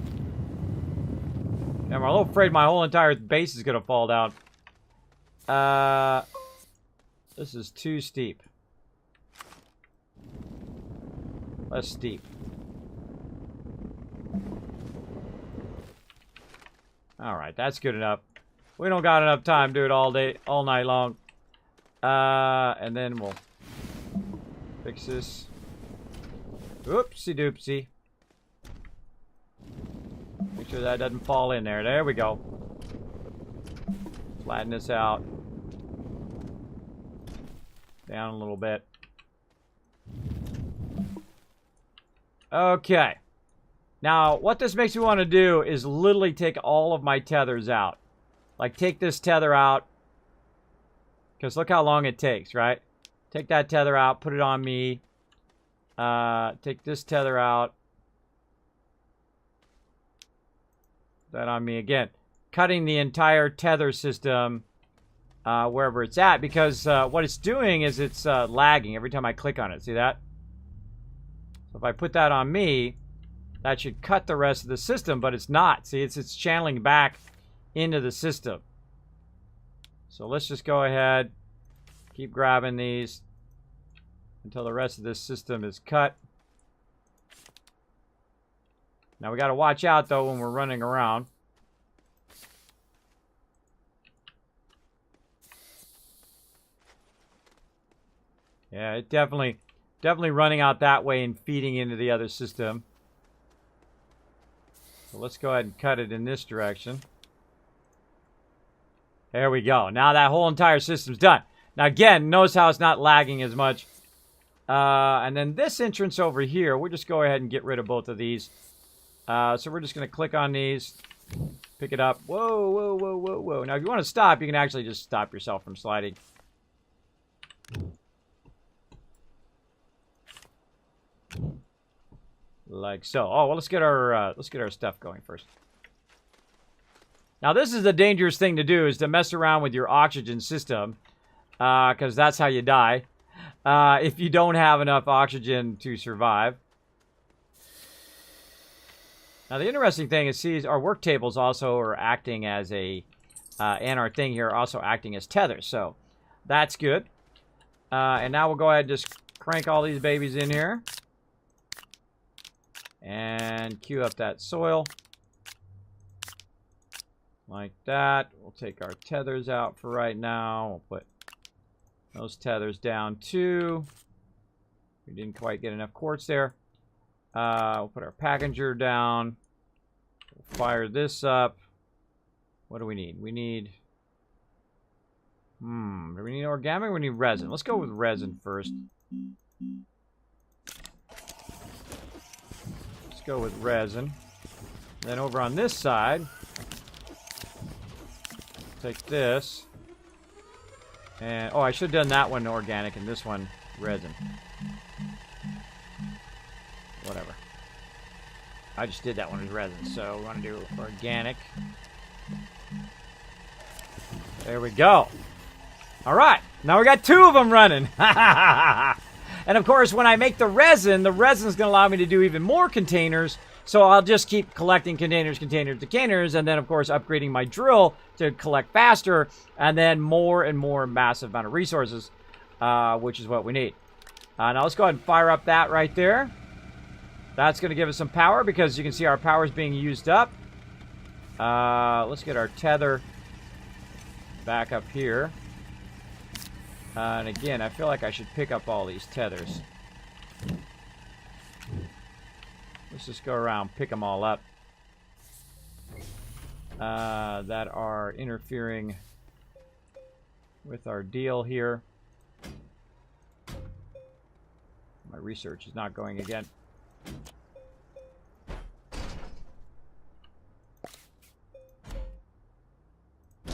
[SPEAKER 1] I'm a little afraid my whole entire base is going to fall down. This is too steep. Less steep. Alright, that's good enough. We don't got enough time to do it all day, all night long. And then we'll fix this. Oopsie doopsie. Make sure that doesn't fall in there. There we go. Flatten this out. Down a little bit. Okay. Now, what this makes me want to do is literally take all of my tethers out. Like, take this tether out. Because look how long it takes, right? Take that tether out, put it on me. Take this tether out. That on me again. Cutting the entire tether system wherever it's at, because what it's doing is it's lagging every time I click on it. See that? So if I put that on me, that should cut the rest of the system, but it's not. See, it's channeling back into the system. So let's just go ahead, keep grabbing these until the rest of this system is cut. Now we got to watch out though when we're running around. Yeah, it definitely running out that way and feeding into the other system. So let's go ahead and cut it in this direction. There we go. Now that whole entire system's done. Now again, notice how it's not lagging as much. And then this entrance over here, we'll just go ahead and get rid of both of these. So we're just going to click on these, pick it up. Whoa, whoa, whoa, whoa, whoa. Now if you want to stop, you can actually just stop yourself from sliding. Like so. Oh, well, let's get our stuff going first. Now, this is the dangerous thing to do, is to mess around with your oxygen system, because that's how you die, if you don't have enough oxygen to survive. Now, the interesting thing is, see, our work tables also are acting as a, and our thing here are also acting as tethers, so that's good. And now we'll go ahead and just crank all these babies in here. And queue up that soil. Like that. We'll take our tethers out for right now. We'll put those tethers down too. We didn't quite get enough quartz there. We'll put our packager down. We'll fire this up. What do we need? We need... do we need organic or we need resin? Let's go with resin first. Go with resin. Then over on this side, take this. And, oh, I should have done that one organic and this one resin. Whatever. I just did that one as resin, so we want to do organic. There we go. All right, now we got 2 of them running. And of course, when I make the resin is going to allow me to do even more containers. So I'll just keep collecting containers, and then of course upgrading my drill to collect faster, and then more and more massive amount of resources, which is what we need. Now let's go ahead and fire up that right there. That's going to give us some power, because you can see our power is being used up. Let's get our tether back up here. And again, I feel like I should pick up all these tethers. Let's just go around, pick them all up. That are interfering with our deal here. My research is not going again.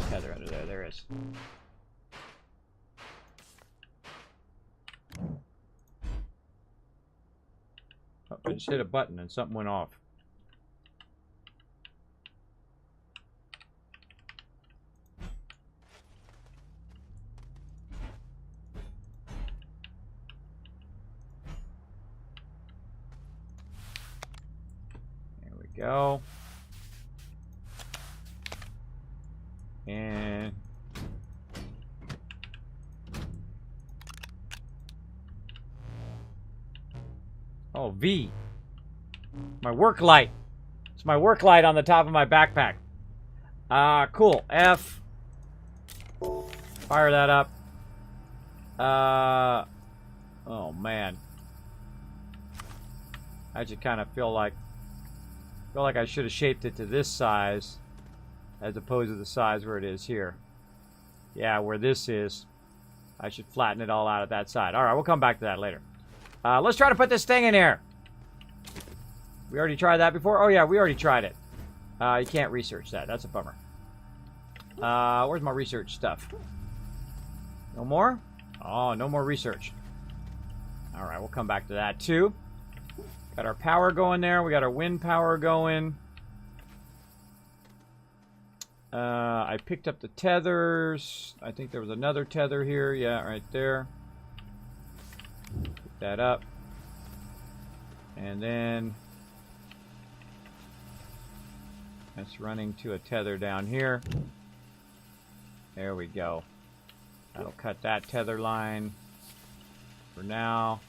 [SPEAKER 1] Tether under there, there is. Oh, I just hit a button and something went off. There we go. And oh, V. My work light. It's my work light on the top of my backpack. Cool. F. Fire that up. Oh, man. I just kind of feel like I should have shaped it to this size as opposed to the size where it is here. Yeah, where this is. I should flatten it all out at that side. All right, we'll come back to that later. Let's try to put this thing in here. We already tried that before? Oh, yeah, we already tried it. You can't research that. That's a bummer. Where's my research stuff? No more? Oh, no more research. All right, we'll come back to that, too. Got our power going there. We got our wind power going. I picked up the tethers. I think there was another tether here. Yeah, right there. Pick that up. And then that's running to a tether down here. There we go. That'll cut that tether line for now.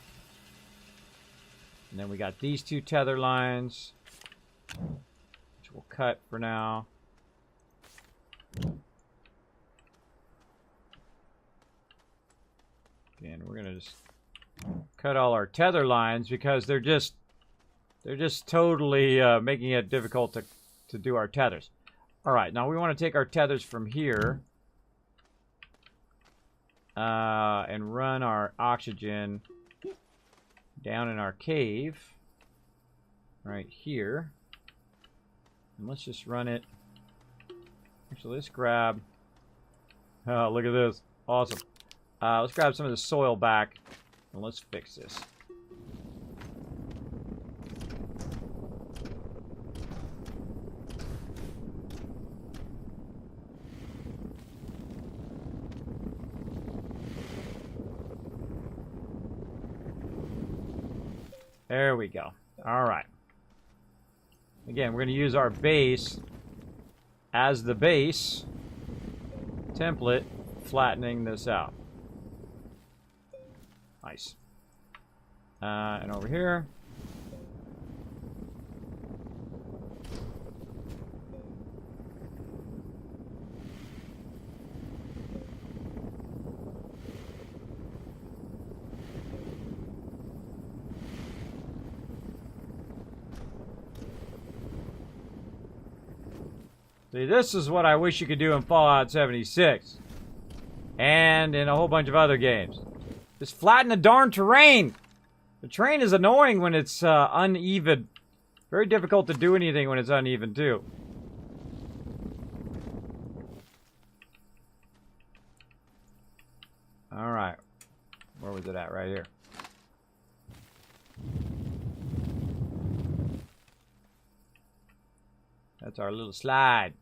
[SPEAKER 1] And then we got these two tether lines, which we'll cut for now. Again, we're gonna just cut all our tether lines because they're just totally making it difficult to do our tethers. All right, now we want to take our tethers from here and run our oxygen down in our cave right here. And let's just run it. Actually, let's grab... Oh, look at this. Awesome. Let's grab some of the soil back and let's fix this. There we go. All right. Again, we're going to use our base as the base template, flattening this out. Nice. And over here. See, this is what I wish you could do in Fallout 76. And in a whole bunch of other games. Just flatten the darn terrain! The terrain is annoying when it's uneven. Very difficult to do anything when it's uneven, too. Alright. Where was it at? Right here. That's our little slide.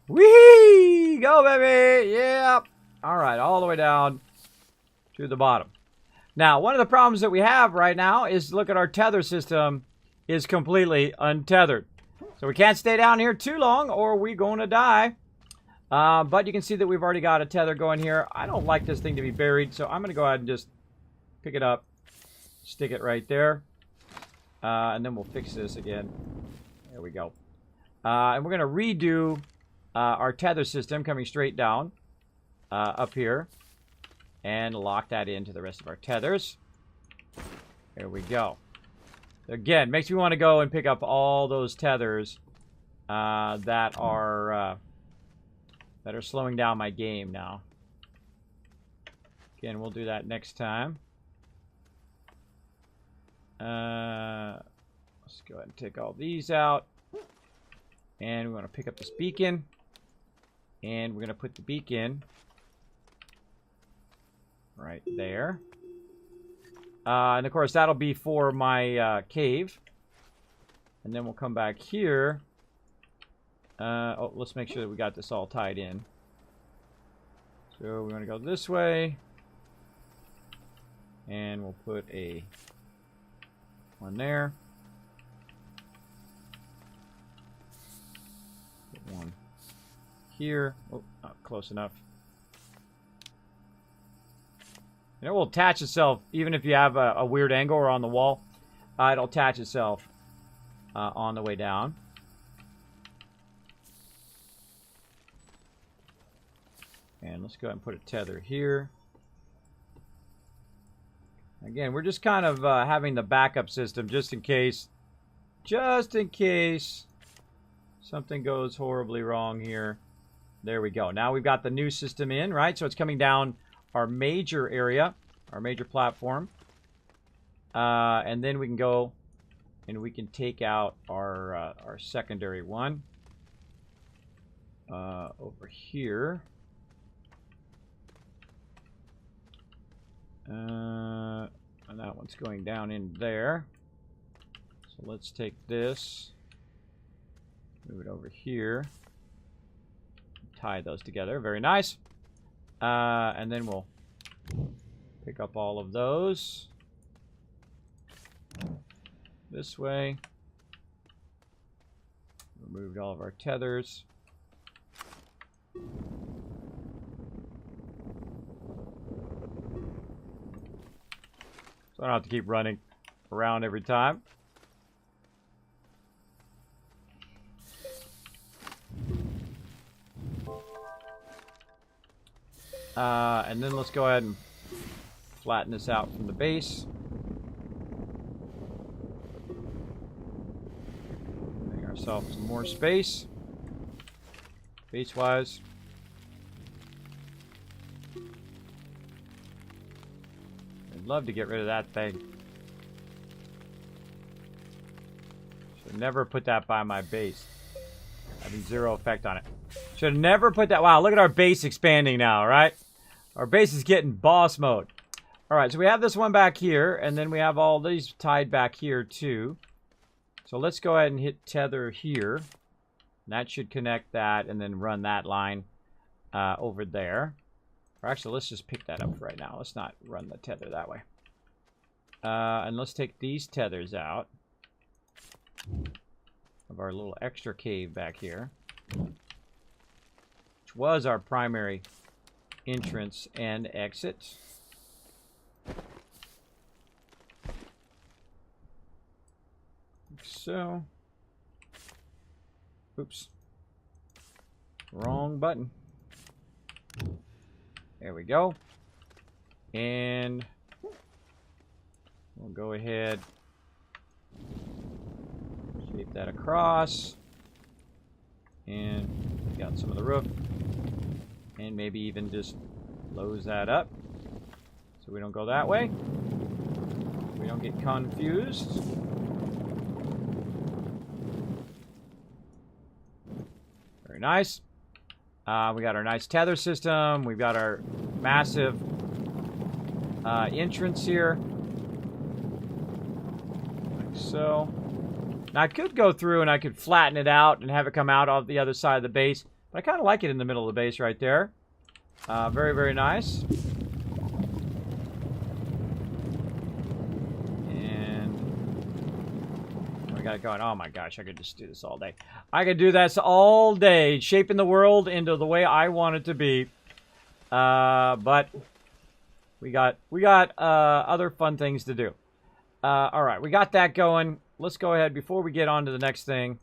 [SPEAKER 1] Whee! Go, baby! Yep! Alright, all the way down to the bottom. Now, one of the problems that we have right now is, look at our tether system is completely untethered. So we can't stay down here too long or we're going to die. But you can see that we've already got a tether going here. I don't like this thing to be buried, so I'm going to go ahead and just pick it up, stick it right there. And then we'll fix this again. There we go. And we're going to redo our tether system coming straight down up here. And lock that into the rest of our tethers. There we go. Again, makes me want to go and pick up all those tethers that are slowing down my game now. Again, we'll do that next time. Let's go ahead and take all these out. And we want to pick up this beacon. And we're going to put the beacon right there. And of course, that'll be for my cave. And then we'll come back here. Oh, let's make sure that we got this all tied in. So we want to go this way. And we'll put a one there. Put one here. Oh, not close enough. And it will attach itself, even if you have a weird angle or on the wall. It'll attach itself on the way down. And let's go ahead and put a tether here. Again, we're just kind of having the backup system just in case something goes horribly wrong here. There we go. Now we've got the new system in, right? So it's coming down our major area, our major platform. And then we can go and we can take out our secondary one over here. And that one's going down in there. So let's take this Move it over here. Tie those together. Very nice. And then we'll pick up all of those. This way. Removed all of our tethers. So I don't have to keep running around every time. And then let's go ahead and flatten this out from the base. Make ourselves some more space. Base-wise. I'd love to get rid of that thing. Should never put that by my base. Having zero effect on it. Should never put that. Wow, look at our base expanding now, right? Our base is getting boss mode. Alright, so we have this one back here, and then we have all these tied back here too. So let's go ahead and hit tether here. That should connect that and then run that line over there. Or actually, let's just pick that up right now. Let's not run the tether that way. And let's take these tethers out of our little extra cave back here, which was our primary entrance and exit. Like so. Oops. Wrong button. There we go. And we'll go ahead, shape that across. And got some of the roof. And maybe even just close that up so we don't go that way. We don't get confused. Very nice. We got our nice tether system. We've got our massive entrance here. Like so. Now I could go through and I could flatten it out and have it come out of the other side of the base. But I kind of like it in the middle of the base right there. Very, very nice. And we got it going. Oh my gosh, I could just do this all day. I could do this all day, shaping the world into the way I want it to be. But we got other fun things to do. All right, we got that going. Let's go ahead before we get on to the next thing.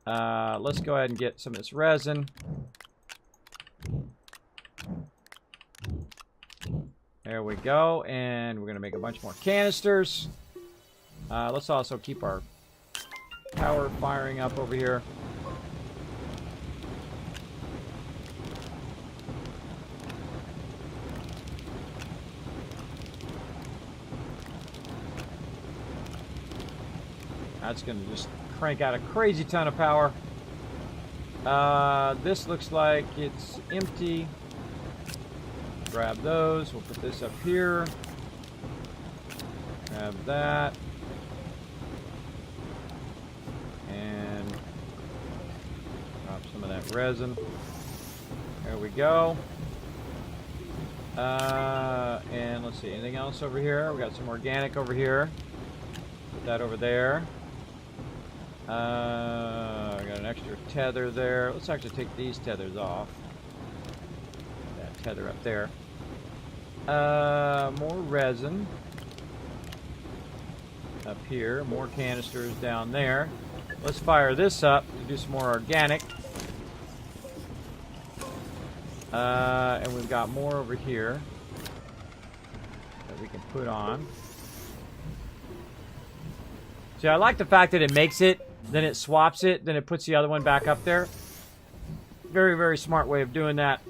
[SPEAKER 1] Let's go ahead and get some of this resin. There we go, and we're going to make a bunch more canisters. Let's also keep our power firing up over here. That's going to just crank out a crazy ton of power. This looks like it's empty. Grab those. We'll put this up here. Grab that. And drop some of that resin. There we go. And let's see, anything else over here? We got some organic over here. Put that over there. I got an extra tether there. Let's actually take these tethers off. That tether up there. More resin up here. More canisters down there. Let's fire this up to do some more organic. And we've got more over here that we can put on. See, I like the fact that it makes it, then it swaps it, then it puts the other one back up there. Very, very smart way of doing that.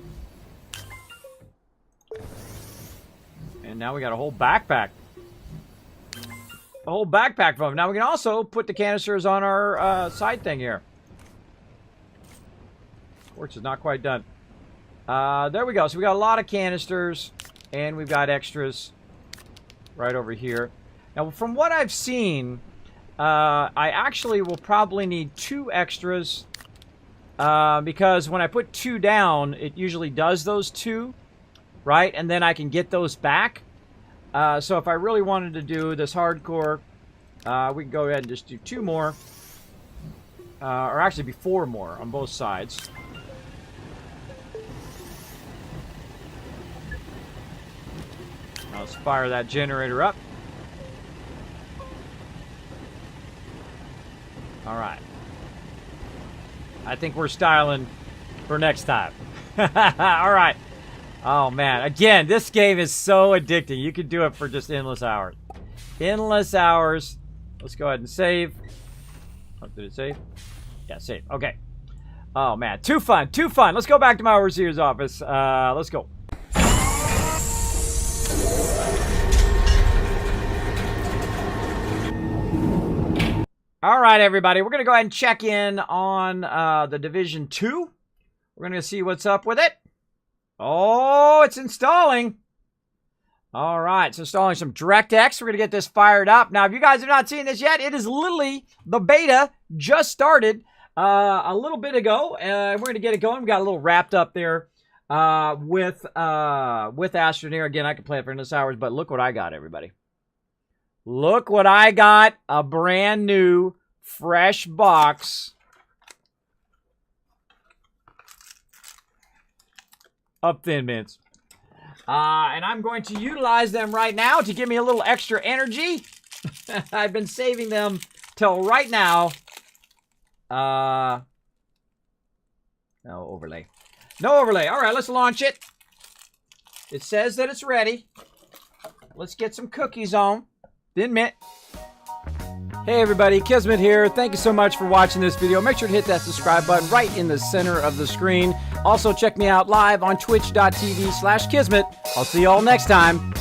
[SPEAKER 1] And now we got a whole backpack. A whole backpack from them. Now we can also put the canisters on our side thing here. Which is not quite done. There we go. So we got a lot of canisters. And we've got extras right over here. Now, from what I've seen, I actually will probably need 2 extras. Because when I put 2 down, it usually does those 2, right? And then I can get those back. So if I really wanted to do this hardcore, we can go ahead and just do 2 more. Or actually be 4 more on both sides. Now let's fire that generator up. All right. I think we're styling for next time. All right. Oh, man. Again, this game is so addicting. You could do it for just endless hours. Endless hours. Let's go ahead and save. Oh, did it save? Yeah, save. Okay. Oh, man. Too fun. Too fun. Let's go back to my overseer's office. Let's go. All right, everybody. We're going to go ahead and check in on the Division 2. We're going to see what's up with it. Oh, it's installing. All right, it's installing some DirectX. We're going to get this fired up. Now, if you guys have not seen this yet, it is literally the beta just started a little bit ago. We're going to get it going. We got a little wrapped up there with Astroneer. Again, I could play it for endless hours, but look what I got, everybody. Look what I got. A brand new, fresh box of Thin Mints. And I'm going to utilize them right now to give me a little extra energy. I've been saving them till right now. No overlay. No overlay. All right, let's launch it. It says that it's ready. Let's get some cookies on. Thin Mint. Hey everybody, Kismet here. Thank you so much for watching this video. Make sure to hit that subscribe button right in the center of the screen. Also check me out live on twitch.tv/Kismet. I'll see you all next time.